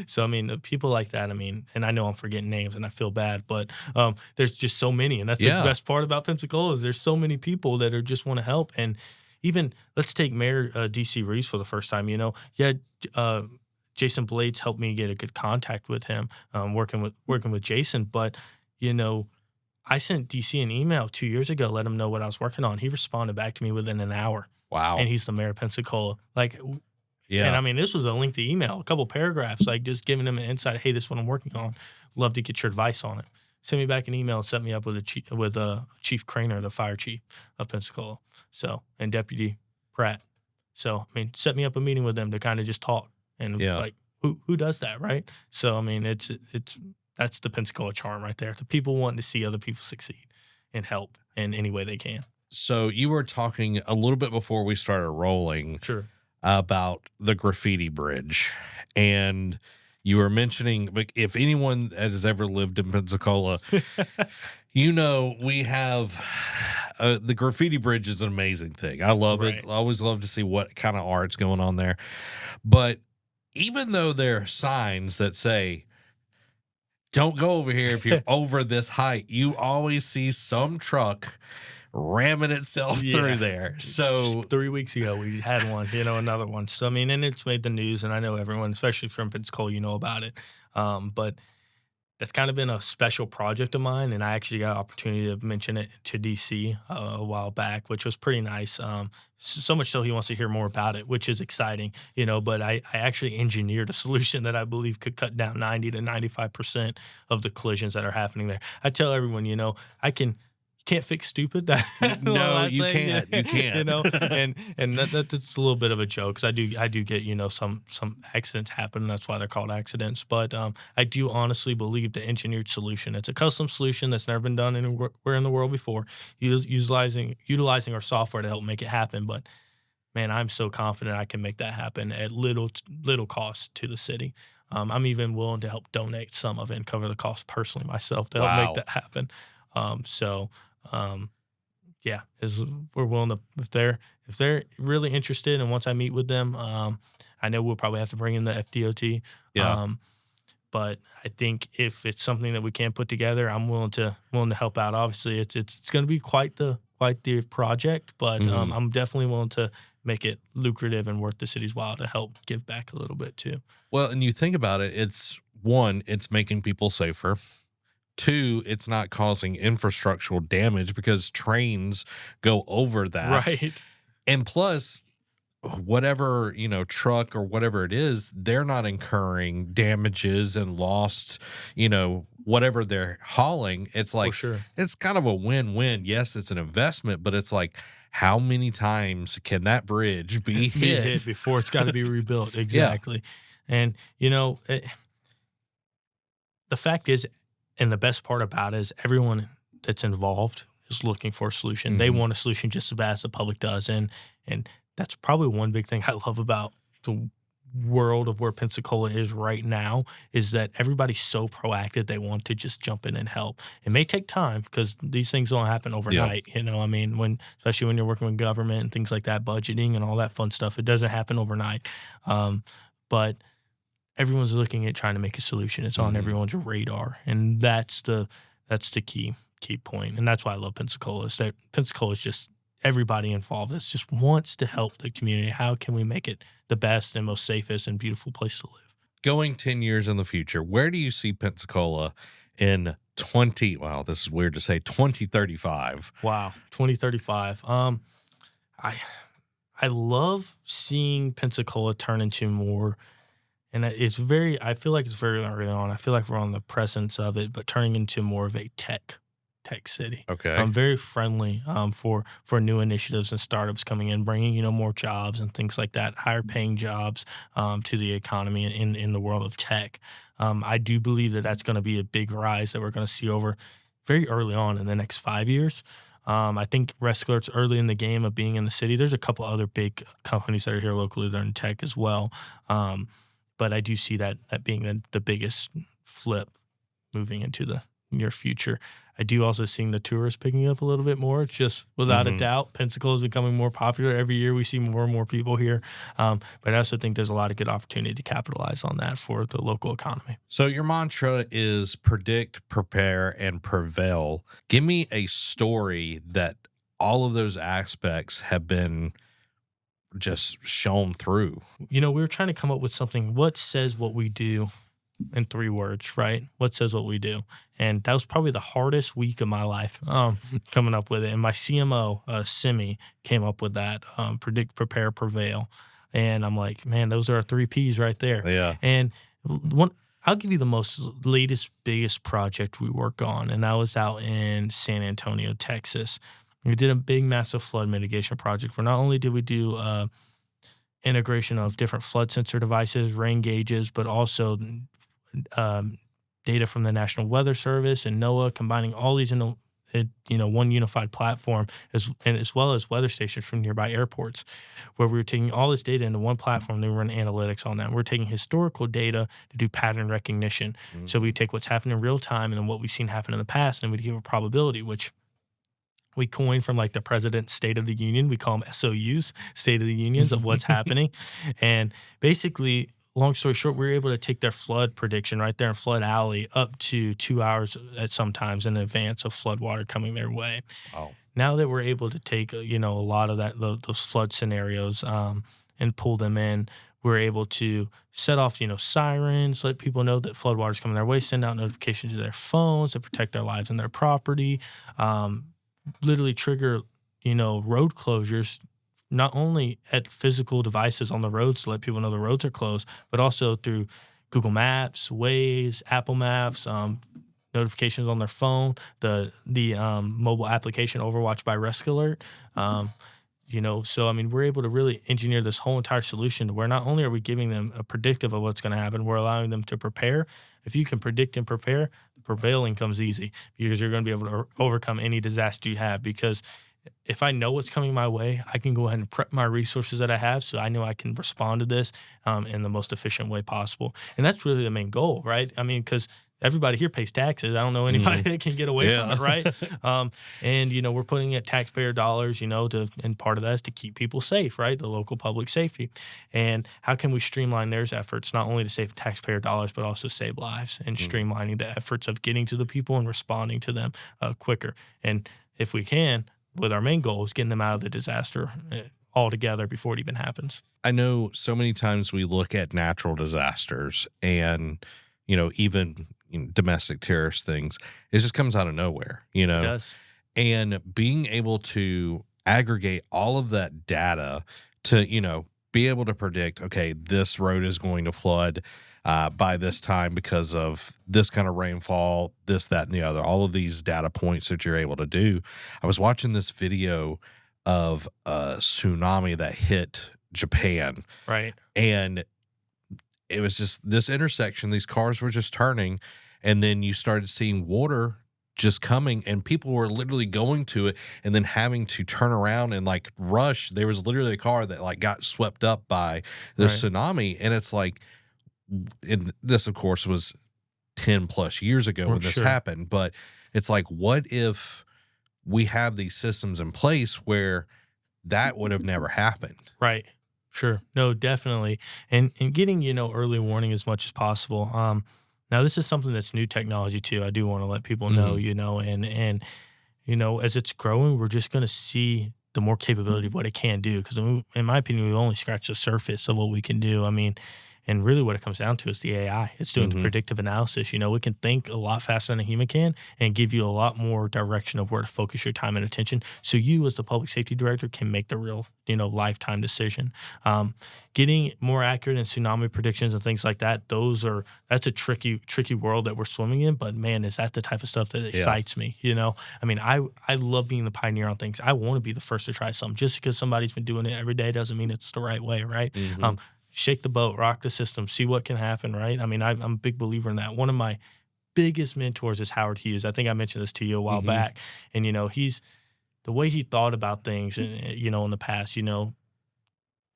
So I mean, people like that. I mean, and I know I'm forgetting names, and I feel bad, but there's just so many, and that's the best part about Pensacola is there's so many people that are just want to help. And even let's take Mayor D.C. Reeves for the first time. You know, Jason Blades helped me get a good contact with him, working with Jason, but you know, I sent DC an email 2 years ago, let him know what I was working on. He responded back to me within an hour.
Wow.
And he's the mayor of Pensacola. Like,
yeah.
And I mean, this was a lengthy email, a couple paragraphs, like just giving him an insight. Hey, this is what I'm working on. Love to get your advice on it. Send me back an email and set me up with Chief Craner, the fire chief of Pensacola. So, and Deputy Pratt. So, I mean, set me up a meeting with them to kind of just talk and like, who does that, right? So, I mean, it's That's the Pensacola charm right there. The people wanting to see other people succeed and help in any way they can.
So you were talking a little bit before we started rolling
Sure.
about the graffiti bridge, and you were mentioning, like, if anyone that has ever lived in Pensacola, we have the graffiti bridge is an amazing thing. I love it. I always love to see what kind of art's going on there. But even though there are signs that say, don't go over here if you're over this height, you always see some truck ramming itself through there. So
just 3 weeks ago, we had one, another one. So, I mean, and it's made the news, and I know everyone, especially from Pensacola, about it. But that's kind of been a special project of mine, and I actually got an opportunity to mention it to DC a while back, which was pretty nice. So much so he wants to hear more about it, which is exciting, but I actually engineered a solution that I believe could cut down 90 to 95% of the collisions that are happening there. I tell everyone, you can't fix stupid.
No, you can't. You can't.
And that's a little bit of a joke, because I do get some accidents happen. And that's why they're called accidents. But I do honestly believe the engineered solution. It's a custom solution that's never been done anywhere in the world before. Utilizing our software to help make it happen. But man, I'm so confident I can make that happen at little cost to the city. I'm even willing to help donate some of it and cover the cost personally myself to help make that happen. We're willing to, if they're really interested, and once I meet with them, I know we'll probably have to bring in the FDOT. But I think if it's something that we can put together, I'm willing to help out. Obviously, it's going to be quite the project, but I'm definitely willing to make it lucrative and worth the city's while to help give back a little bit too.
Well, and you think about it, it's making people safer. 2, it's not causing infrastructural damage because trains go over that.
Right.
And plus, whatever, truck or whatever it is, they're not incurring damages and lost, whatever they're hauling. It's like, It's kind of a win-win. Yes, it's an investment, but it's like, how many times can that bridge be hit
before it's got to be rebuilt? Exactly. And, the fact is, and the best part about it is everyone that's involved is looking for a solution. They want a solution just as bad as the public does. And that's probably one big thing I love about the world of where Pensacola is right now, is that everybody's so proactive. They want to just jump in and help. It may take time because these things don't happen overnight. Especially when you're working with government and things like that, budgeting and all that fun stuff, it doesn't happen overnight. But everyone's looking at trying to make a solution. It's on everyone's radar, and that's the key point. And that's why I love Pensacola. Is that Pensacola is just everybody involved. It just wants to help the community. How can we make it the best and most safest and beautiful place to live?
Going 10 years in the future, where do you see Pensacola in 2035?
Wow, 2035. I love seeing Pensacola turn into more. And I feel like it's very early on. I feel like we're on the presence of it, but turning into more of a tech city.
Okay.
I'm very friendly for new initiatives and startups coming in, bringing, more jobs and things like that, higher paying jobs to the economy in the world of tech. I do believe that that's going to be a big rise that we're going to see over very early on in the next 5 years. I think RescAlert's early in the game of being in the city. There's a couple other big companies that are here locally that are in tech as well. But I do see that being the biggest flip moving into the near future. I do also see the tourists picking up a little bit more. It's just without a doubt, Pensacola is becoming more popular. Every year we see more and more people here. But I also think there's a lot of good opportunity to capitalize on that for the local economy.
So your mantra is predict, prepare, and prevail. Give me a story that all of those aspects have been just shown through.
We were trying to come up with something. What says what we do in 3 words, right? What says what we do? And that was probably the hardest week of my life coming up with it. And my CMO, Simi, came up with that, predict, prepare, prevail. And I'm like, man, those are our 3 Ps right there.
Yeah.
And I'll give you the biggest project we work on, and that was out in San Antonio, Texas. We did a big, massive flood mitigation project where not only did we do integration of different flood sensor devices, rain gauges, but also data from the National Weather Service and NOAA, combining all these into one unified platform, as well as weather stations from nearby airports, where we were taking all this data into one platform. Then we run analytics on that. We're taking historical data to do pattern recognition.
Mm-hmm.
So we take what's happened in real time and then what we've seen happen in the past, and we give a probability, which we coined from like the President's State of the Union. We call them SOUs, State of the Unions, of what's happening. And basically, long story short, we were able to take their flood prediction right there in Flood Alley up to 2 hours at sometimes in advance of flood water coming their way.
Oh.
Now that we're able to take, a lot of those flood scenarios and pull them in, we're able to set off, sirens, let people know that flood water is coming their way, send out notifications to their phones to protect their lives and their property, literally trigger, road closures, not only at physical devices on the roads to let people know the roads are closed, but also through Google Maps, Waze, Apple Maps, notifications on their phone, the mobile application Overwatch by RescAlert. So I mean, we're able to really engineer this whole entire solution to where not only are we giving them a predictive of what's going to happen, we're allowing them to prepare. If you can predict and prepare, prevailing comes easy because you're going to be able to overcome any disaster you have. Because if I know what's coming my way, I can go ahead and prep my resources that I have so I know I can respond to this in the most efficient way possible. And that's really the main goal, right? I mean, because everybody here pays taxes. I don't know anybody that can get away from it, right? And, we're putting in taxpayer dollars, and part of that is to keep people safe, right? The local public safety. And how can we streamline their efforts, not only to save taxpayer dollars, but also save lives and streamlining the efforts of getting to the people and responding to them quicker. And if we can, with our main goal is getting them out of the disaster altogether before it even happens.
I know so many times we look at natural disasters and, even domestic terrorist things, it just comes out of nowhere,
It does.
And being able to aggregate all of that data to, be able to predict, okay, this road is going to flood by this time because of this kind of rainfall, this, that, and the other, all of these data points that you're able to do. I was watching this video of a tsunami that hit Japan.
Right.
And it was just this intersection, these cars were just turning, and then you started seeing water just coming, and people were literally going to it and then having to turn around and like rush. There was literally a car that like got swept up by the tsunami. And it's like, and this of course was 10 plus years ago when this happened, but it's like, what if we have these systems in place where that would have never happened?
Right. Sure. No, definitely. And getting, early warning as much as possible. Now this is something that's new technology too. I do want to let people know, and as it's growing, we're just going to see the more capability of what it can do. Because in my opinion, we've only scratched the surface of what we can do. I mean, and really what it comes down to is the AI. It's doing the predictive analysis. It can think a lot faster than a human can and give you a lot more direction of where to focus your time and attention. So you as the public safety director can make the real, lifetime decision. Getting more accurate in tsunami predictions and things like that, that's a tricky world that we're swimming in. But man, is that the type of stuff that excites me, I mean, I love being the pioneer on things. I want to be the first to try something. Just because somebody's been doing it every day doesn't mean it's the right way, right? Shake the boat, rock the system, see what can happen, right? I mean, I'm a big believer in that. One of my biggest mentors is Howard Hughes. I think I mentioned this to you a while back. And, he's the way he thought about things, in the past,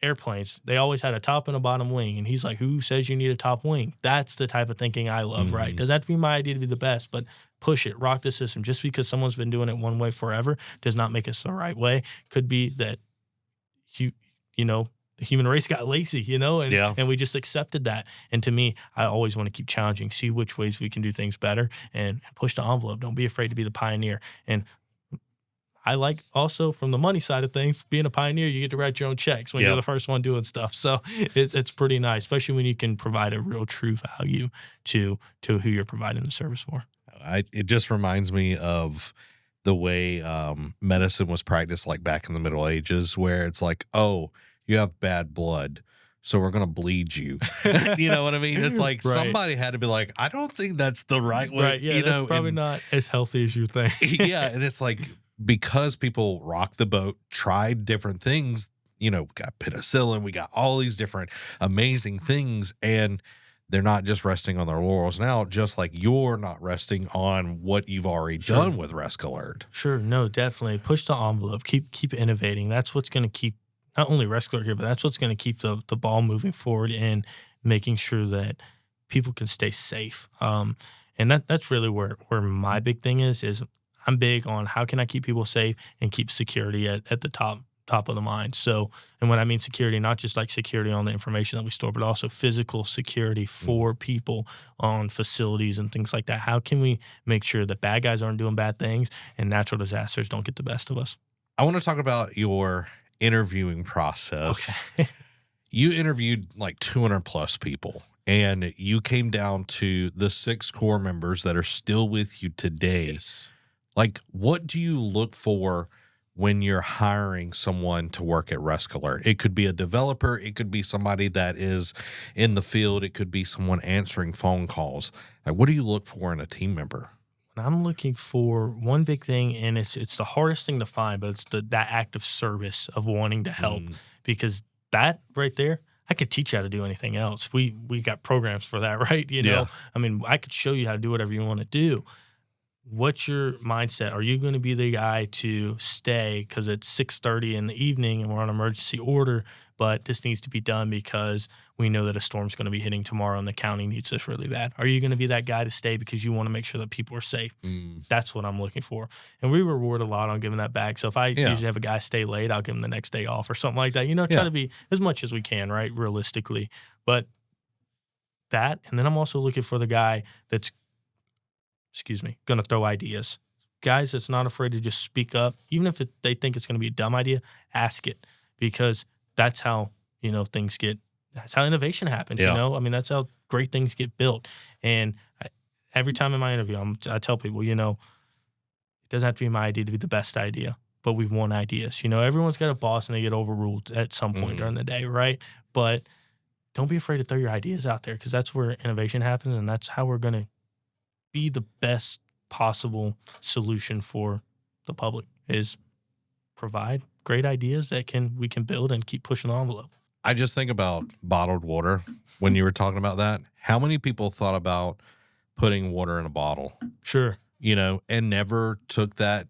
airplanes, they always had a top and a bottom wing. And he's like, who says you need a top wing? That's the type of thinking I love, right? Doesn't have to be my idea to be the best, but push it, rock the system. Just because someone's been doing it one way forever does not make us the right way. Could be that, the human race got lazy, and we just accepted that. And to me, I always want to keep challenging, see which ways we can do things better and push the envelope. Don't be afraid to be the pioneer. And I like also from the money side of things, being a pioneer, you get to write your own checks when you're the first one doing stuff. So it's pretty nice, especially when you can provide a real true value to who you're providing the service for.
It just reminds me of the way medicine was practiced like back in the Middle Ages, where it's like, oh, you have bad blood, so we're going to bleed you. You know what I mean? It's like somebody had to be like, I don't think that's the right way.
Right, yeah, that's probably not as healthy as you think.
Yeah, and it's like, because people rocked the boat, tried different things, got penicillin, we got all these different amazing things, and they're not just resting on their laurels now, just like you're not resting on what you've already done with RescAlert.
Sure. No, definitely. Push the envelope. Keep innovating. That's what's going to keep not only RescAlert here, but that's what's going to keep the ball moving forward and making sure that people can stay safe. And that's really where my big thing is I'm big on how can I keep people safe and keep security at the top of the mind. So, and when I mean security, not just like security on the information that we store, but also physical security for people on facilities and things like that. How can we make sure that bad guys aren't doing bad things and natural disasters don't get the best of us?
I want to talk about your interviewing process.
Okay.
You interviewed like 200 plus people, and you came down to the 6 core members that are still with you today.
Yes.
Like, what do you look for when you're hiring someone to work at RescAlert? It could be a developer. It could be somebody that is in the field. It could be someone answering phone calls. Like, what do you look for in a team member?
I'm looking for one big thing, and it's the hardest thing to find, but it's that act of service of wanting to help, because that right there, I could teach you how to do anything else. We got programs for that, right? You know, I mean, I could show you how to do whatever you want to do. What's your mindset? Are you going to be the guy to stay because it's 6:30 in the evening and we're on emergency order, but this needs to be done because we know that a storm's going to be hitting tomorrow and the county needs this really bad? Are you going to be that guy to stay because you want to make sure that people are safe? That's what I'm looking for. And we reward a lot on giving that back. So if I usually have a guy stay late, I'll give him the next day off or something like that. You know, try to be as much as we can, right, realistically. But that, and then I'm also looking for the guy that's going to throw ideas. Guys that's not afraid to just speak up. Even if they think it's going to be a dumb idea, ask it, because that's how, that's how innovation happens, you know? I mean, that's how great things get built. And every time in my interview, I tell people, it doesn't have to be my idea to be the best idea, but we want ideas. Everyone's got a boss and they get overruled at some point during the day, right? But don't be afraid to throw your ideas out there, because that's where innovation happens, and that's how we're going to be the best possible solution for the public, is provide great ideas that we can build and keep pushing the envelope.
I just think about bottled water when you were talking about that. How many people thought about putting water in a bottle?
Sure.
And never took that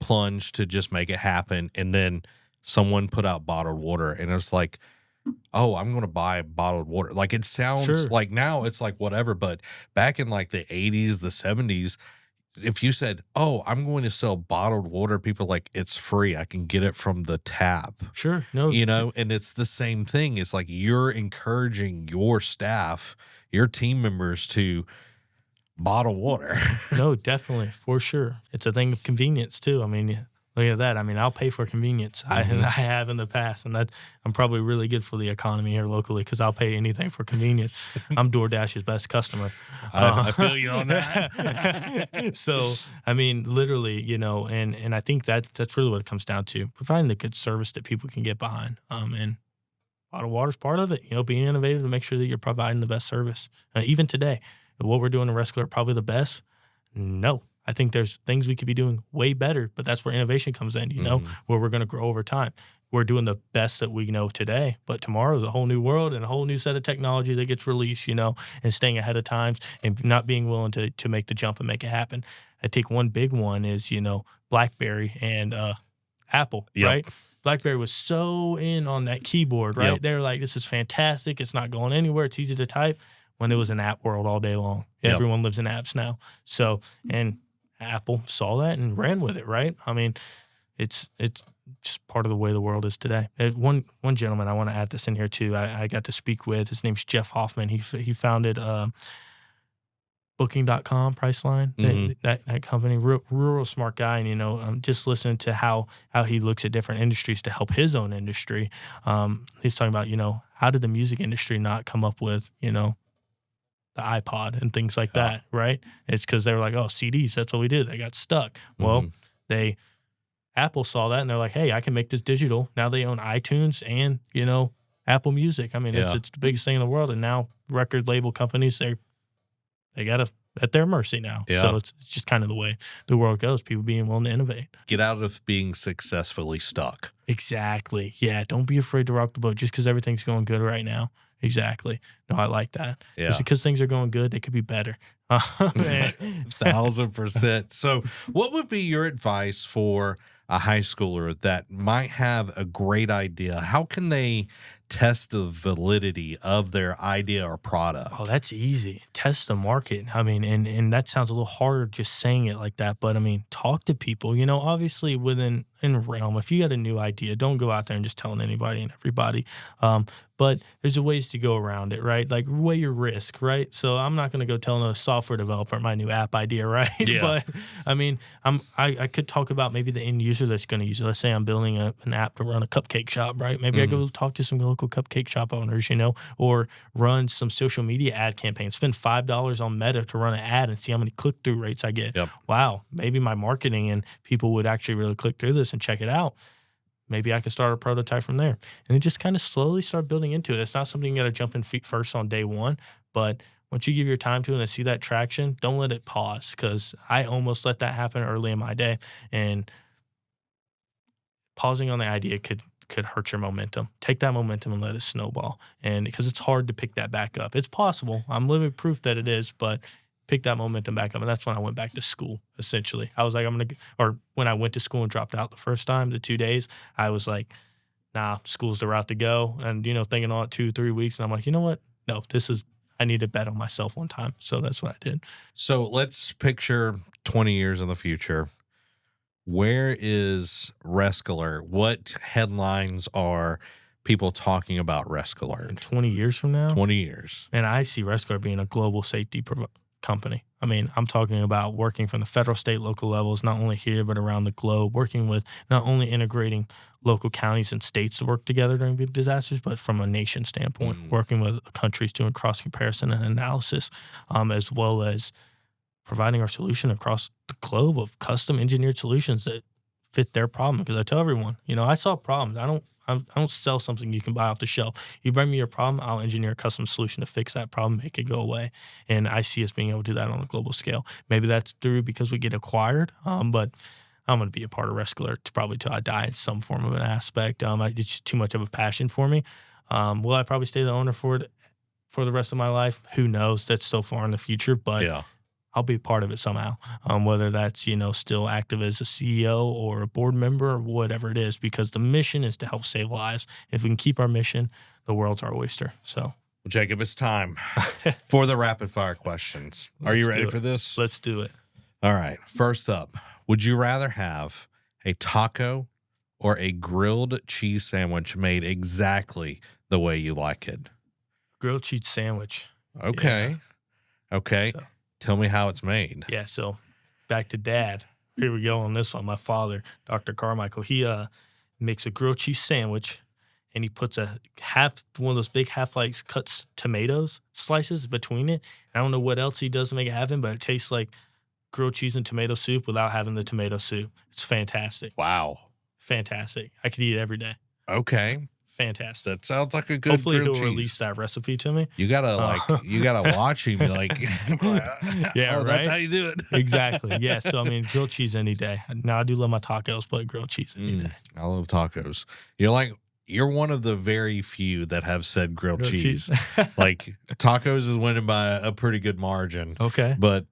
plunge to just make it happen. And then someone put out bottled water and it was like, oh, I'm going to buy bottled water. Like, it sounds like now it's like whatever, but back in like the 80s, the 70s, if you said, oh, I'm going to sell bottled water, people are like, it's free. I can get it from the tap.
Sure. No.
And it's the same thing. It's like you're encouraging your staff, your team members to bottle water.
No, definitely. For sure. It's a thing of convenience too. I mean, look at that. I mean, I'll pay for convenience. I have in the past, and I'm probably really good for the economy here locally, because I'll pay anything for convenience. I'm DoorDash's best customer.
I feel you on that.
So, I mean, literally, and I think that's really what it comes down to: providing the good service that people can get behind. And bottled water's part of it. Being innovative to make sure that you're providing the best service. Even today, what we're doing in RescAlert, probably the best? No. I think there's things we could be doing way better, but that's where innovation comes in, where we're going to grow over time. We're doing the best that we know today, but tomorrow is a whole new world and a whole new set of technology that gets released, and staying ahead of times and not being willing to make the jump and make it happen. I think one big one is, BlackBerry and Apple, right? BlackBerry was so in on that keyboard, right? They're like, this is fantastic. It's not going anywhere. It's easy to type, when it was an app world all day long. Everyone lives in apps now. So, and Apple saw that and ran with it, right? I mean, it's just part of the way the world is today. One gentleman, I want to add this in here too, I got to speak with. His name's Jeff Hoffman. He founded Booking.com, Priceline, that company. Real smart guy, and just listen to how he looks at different industries to help his own industry. He's talking about how did the music industry not come up with the iPod and things like that, right? It's because they were like, oh, CDs, that's what we did. They got stuck. Well, Apple saw that and they're like, hey, I can make this digital. Now they own iTunes and, Apple Music. I mean, it's the biggest thing in the world. And now record label companies, they got to at their mercy now. Yeah. So it's just kind of the way the world goes, people being willing to innovate.
Get out of being successfully stuck.
Exactly. Yeah, don't be afraid to rock the boat just because everything's going good right now. Exactly. No, I like that.
Yeah.
Just because things are going good, they could be better.
1,000%. So, what would be your advice for a high schooler that might have a great idea? How can they test the validity of their idea or product?
Oh, that's easy. Test the market. I mean, and that sounds a little harder just saying it like that, but I mean, talk to people. You know, obviously in realm, if you got a new idea, don't go out there and just telling anybody and everybody. But there's ways to go around it, right? Like weigh your risk, right? So I'm not going to go telling a software developer my new app idea, right?
Yeah.
But I mean, I could talk about maybe the end user that's going to use it. Let's say I'm building an app to run a cupcake shop, right? Maybe I go talk to some local cupcake shop owners, you know, or run some social media ad campaigns. Spend $5 on Meta to run an ad and see how many click-through rates I get.
Yep.
Wow, maybe my marketing and people would actually really click through this and check it out. Maybe I could start a prototype from there. And then just kind of slowly start building into it. It's not something you got to jump in feet first on day one, but once you give your time to it and see that traction, don't let it pause, because I almost let that happen early in my day. And pausing on the idea could hurt your momentum. Take that momentum and let it snowball. And because it's hard to pick that back up. It's possible. I'm living proof that it is, but pick that momentum back up. And that's when I went back to school, essentially. I was like, when I went to school and dropped out the first time, the 2 days, I was like, nah, school's the route to go. And, you know, thinking on it 2-3 weeks. And I'm like, you know what? No, I need to bet on myself one time. So that's what I did.
So let's picture 20 years in the future. Where is RescAlert? What headlines are people talking about RescAlert?
In 20 years from now?
20 years.
And I see RescAlert being a global safety company. I mean, I'm talking about working from the federal, state, local levels, not only here, but around the globe, working with not only integrating local counties and states to work together during big disasters, but from a nation standpoint, working with countries doing cross comparison and analysis, as well as providing our solution across the globe of custom engineered solutions that fit their problem. Because I tell everyone, you know, I solve problems. I don't sell something you can buy off the shelf. You bring me your problem, I'll engineer a custom solution to fix that problem, make it go away. And I see us being able to do that on a global scale. Maybe that's through because we get acquired, but I'm going to be a part of RescAlert probably till I die in some form of an aspect. It's just too much of a passion for me. Will I probably stay the owner for it for the rest of my life? Who knows? That's so far in the future, but yeah. I'll be a part of it somehow, whether that's, you know, still active as a CEO or a board member or whatever it is, because the mission is to help save lives. If we can keep our mission, the world's our oyster. So,
well, Jacob, it's time for the rapid fire questions. Are you ready for this?
Let's do it.
All right. First up, would you rather have a taco or a grilled cheese sandwich made exactly the way you like it?
Grilled cheese sandwich.
Okay. Yeah. Okay. So, tell me how it's made.
Yeah, so back to Dad. Here we go on this one. My father, Dr. Carmichael, he makes a grilled cheese sandwich, and he puts one of those big half-like cuts tomatoes slices between it. I don't know what else he does to make it happen, but it tastes like grilled cheese and tomato soup without having the tomato soup. It's fantastic.
Wow.
Fantastic. I could eat it every day.
Okay.
Fantastic.
That sounds like a good
Hopefully he'll
cheese.
Release that recipe to me.
You gotta you gotta watch him like
yeah, right?
That's how you do it.
Exactly. Yeah. So I mean, grilled cheese any day. Now I do love my tacos, but grilled cheese any day.
I love tacos. You're one of the very few that have said grilled cheese. Like tacos is winning by a pretty good margin.
Okay.
But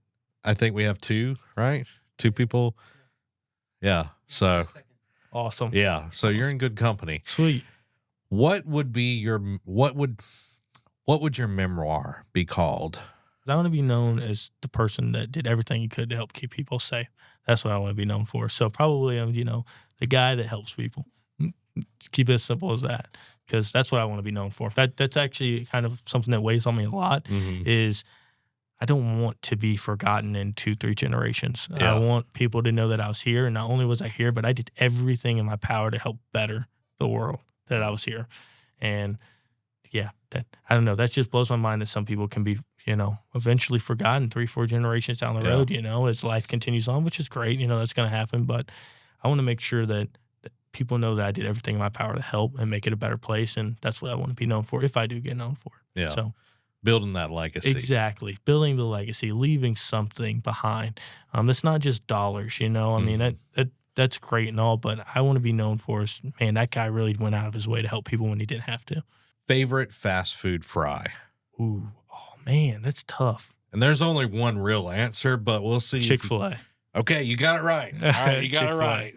I think we have two, right? Two people. Yeah. So
awesome.
Yeah. So you're in good company.
Sweet.
What would your memoir be called?
I want to be known as the person that did everything he could to help keep people safe. That's what I want to be known for. So probably I'm, the guy that helps people. Just keep it as simple as that, because that's what I want to be known for. That's actually kind of something that weighs on me a lot. Is I don't want to be forgotten in 2-3 generations. Yeah. I want people to know that I was here, and not only was I here, but I did everything in my power to help better the world. That I was here. And yeah, I don't know. That just blows my mind that some people can be, eventually forgotten 3-4 generations down the road, as life continues on, which is great. That's going to happen. But I want to make sure that people know that I did everything in my power to help and make it a better place. And that's what I want to be known for if I do get known for it.
Yeah.
So
building that legacy.
Exactly. Building the legacy, leaving something behind. It's not just dollars, I mean, that's great and all, but I want to be known for man, that guy really went out of his way to help people when he didn't have to.
Favorite fast food fry?
Ooh, oh man, that's tough.
And there's only one real answer, but we'll see.
Chick-fil-A.
Okay, you got it right. All right, you got it right.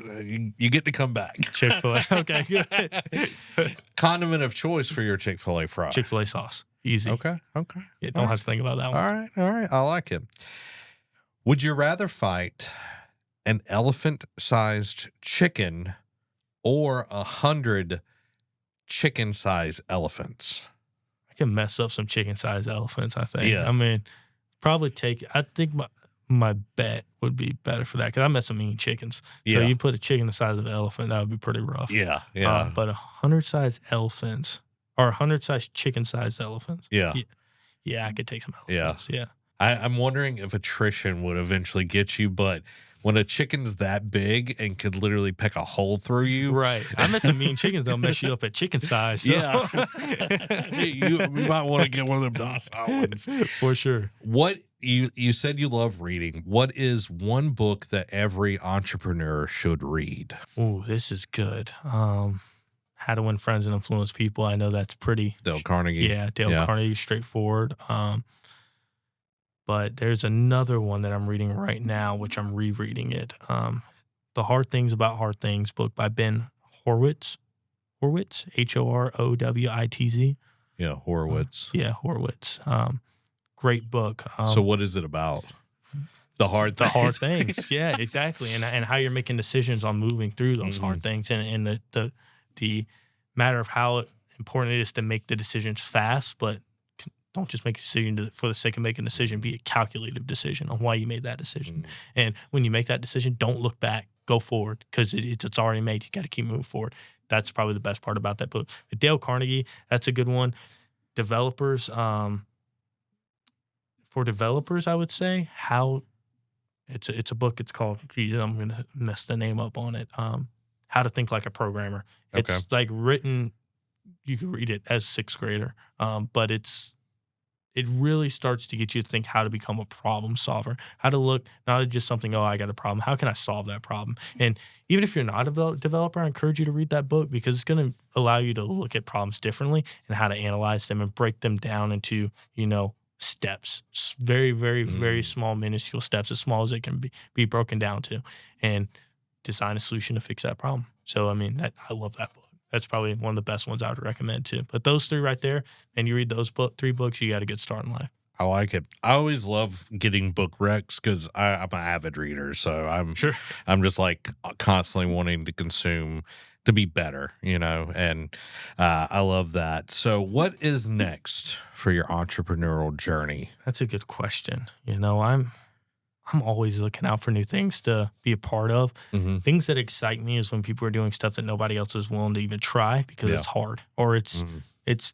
You get to come back.
Chick-fil-A. Okay, good.
Condiment of choice for your Chick-fil-A fry?
Chick-fil-A sauce. Easy.
Okay.
Yeah, don't have to think about that one.
All right. I like it. Would you rather fight an elephant-sized chicken or 100 chicken-sized elephants?
I can mess up some chicken-sized elephants, I think.
Yeah.
I mean, I think my bet would be better for that because I mess up eating chickens. So you put a chicken the size of an elephant, that would be pretty rough.
Yeah.
But 100-sized elephants or 100-sized chicken-sized elephants.
Yeah.
Yeah, I could take some elephants. Yeah.
I'm wondering if attrition would eventually get you, but when a chicken's that big and could literally peck a hole through you.
Right. I met some mean chickens that'll mess you up at chicken size. So.
Yeah. you might want to get one of them docile ones.
For sure.
What you said you love reading. What is one book that every entrepreneur should read?
Ooh, this is good. How to Win Friends and Influence People. I know that's pretty.
Dale Carnegie.
Yeah, Dale Carnegie, straightforward. But there's another one that I'm reading right now, which I'm rereading it. The Hard Things About Hard Things book by Ben Horowitz. Horowitz, Horowitz.
Yeah, Horowitz.
Horowitz. Great book.
So what is it about? The hard things.
The hard things. Yeah, exactly. And how you're making decisions on moving through those hard things and the matter of how important it is to make the decisions fast, but don't just make a decision for the sake of making a decision. Be a calculative decision on why you made that decision. And when you make that decision, don't look back. Go forward because it's already made. You got to keep moving forward. That's probably the best part about that book. But Dale Carnegie, that's a good one. Developers, for developers, I would say it's a book. It's called, I'm going to mess the name up on it. How to Think Like a Programmer.
Okay.
It's like written, you can read it as a sixth grader, but it really starts to get you to think how to become a problem solver, how to look not at just something, I got a problem. How can I solve that problem? And even if you're not a developer, I encourage you to read that book because it's going to allow you to look at problems differently and how to analyze them and break them down into, steps, very, very, very small, minuscule steps, as small as it can be broken down to, and design a solution to fix that problem. So, I love that book. That's probably one of the best ones I would recommend too. But those three right there, and you read those three books, you got a good start in life.
I like it. I always love getting book recs because I'm an avid reader. So I'm just like constantly wanting to consume to be better, and I love that. So what is next for your entrepreneurial journey?
That's a good question. I'm always looking out for new things to be a part of. Things that excite me is when people are doing stuff that nobody else is willing to even try because it's hard or it's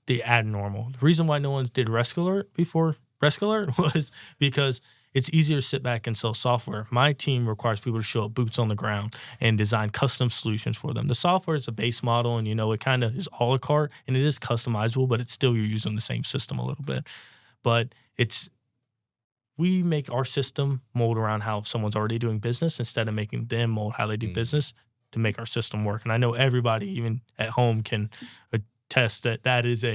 the abnormal. The reason why no one did RescAlert before RescAlert was because it's easier to sit back and sell software. My team requires people to show up boots on the ground and design custom solutions for them. The software is a base model and, it kind of is a la carte and it is customizable, but it's still you're using the same system a little bit. But we make our system mold around how someone's already doing business instead of making them mold how they do business to make our system work. And I know everybody, even at home, can attest that is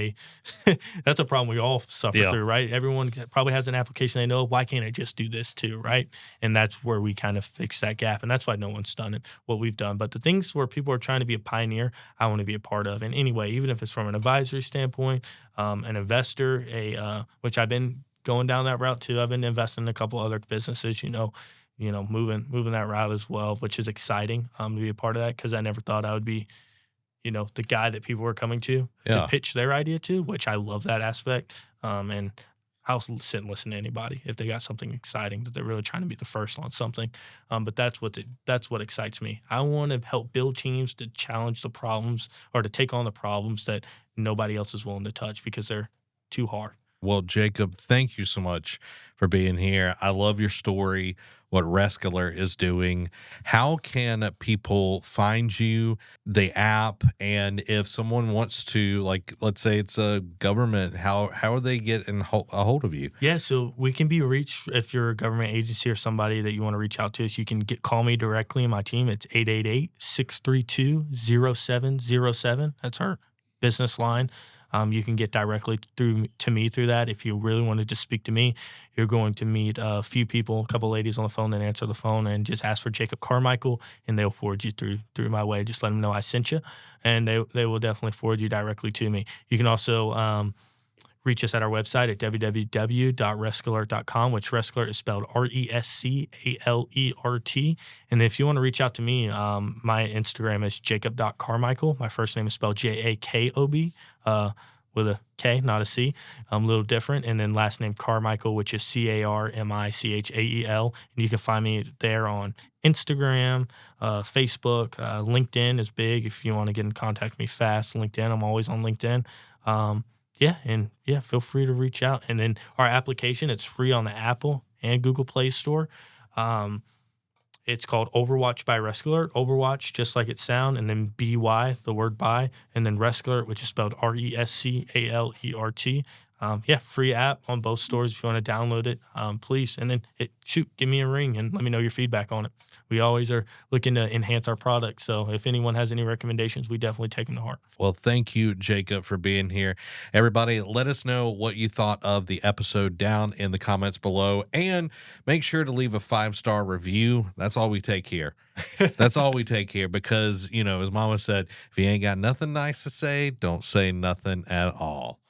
that's a problem we all suffer through, right? Everyone probably has an application they know. Why can't I just do this too, right? And that's where we kind of fix that gap. And that's why no one's done it, what we've done. But the things where people are trying to be a pioneer, I want to be a part of. And anyway, even if it's from an advisory standpoint, an investor, which I've been going down that route too. I've been investing in a couple other businesses, moving that route as well, which is exciting to be a part of that because I never thought I would be, the guy that people were coming to pitch their idea to, which I love that aspect. And I'll sit and listen to anybody if they got something exciting that they're really trying to be the first on something. But that's what excites me. I want to help build teams to challenge the problems or to take on the problems that nobody else is willing to touch because they're too hard.
Well, Jakob, thank you so much for being here. I love your story, what RescAlert is doing. How can people find you, the app, and if someone wants to, like, let's say it's a government, how are they getting a hold of you?
Yeah, so we can be reached if you're a government agency or somebody that you want to reach out to us. You can call me directly in my team. It's 888-632-0707. That's our business line. You can get directly to me through that. If you really want to just speak to me, you're going to meet a few people, a couple ladies on the phone that answer the phone, and just ask for Jakob Carmichael, and they'll forward you through my way. Just let them know I sent you, and they will definitely forward you directly to me. You can also reach us at our website at www.rescalert.com, which RescAlert is spelled RescAlert. And if you want to reach out to me, my Instagram is jacob.carmichael. My first name is spelled Jakob, with a K, not a C. A little different. And then last name Carmichael, which is Carmichael. And you can find me there on Instagram, Facebook, LinkedIn is big. If you want to get in contact with me fast, LinkedIn, I'm always on LinkedIn. Feel free to reach out. And then our application, it's free on the Apple and Google Play Store. It's called Overwatch by RescAlert. Overwatch, just like it sounds, and then BY, the word by, and then RescAlert, which is spelled RescAlert. Free app on both stores if you want to download it, please. And then give me a ring and let me know your feedback on it. We always are looking to enhance our product. So if anyone has any recommendations, we definitely take them to heart.
Well, thank you, Jakob, for being here. Everybody, let us know what you thought of the episode down in the comments below, and make sure to leave a 5-star review. That's all we take here. That's all we take here because, as Mama said, if you ain't got nothing nice to say, don't say nothing at all.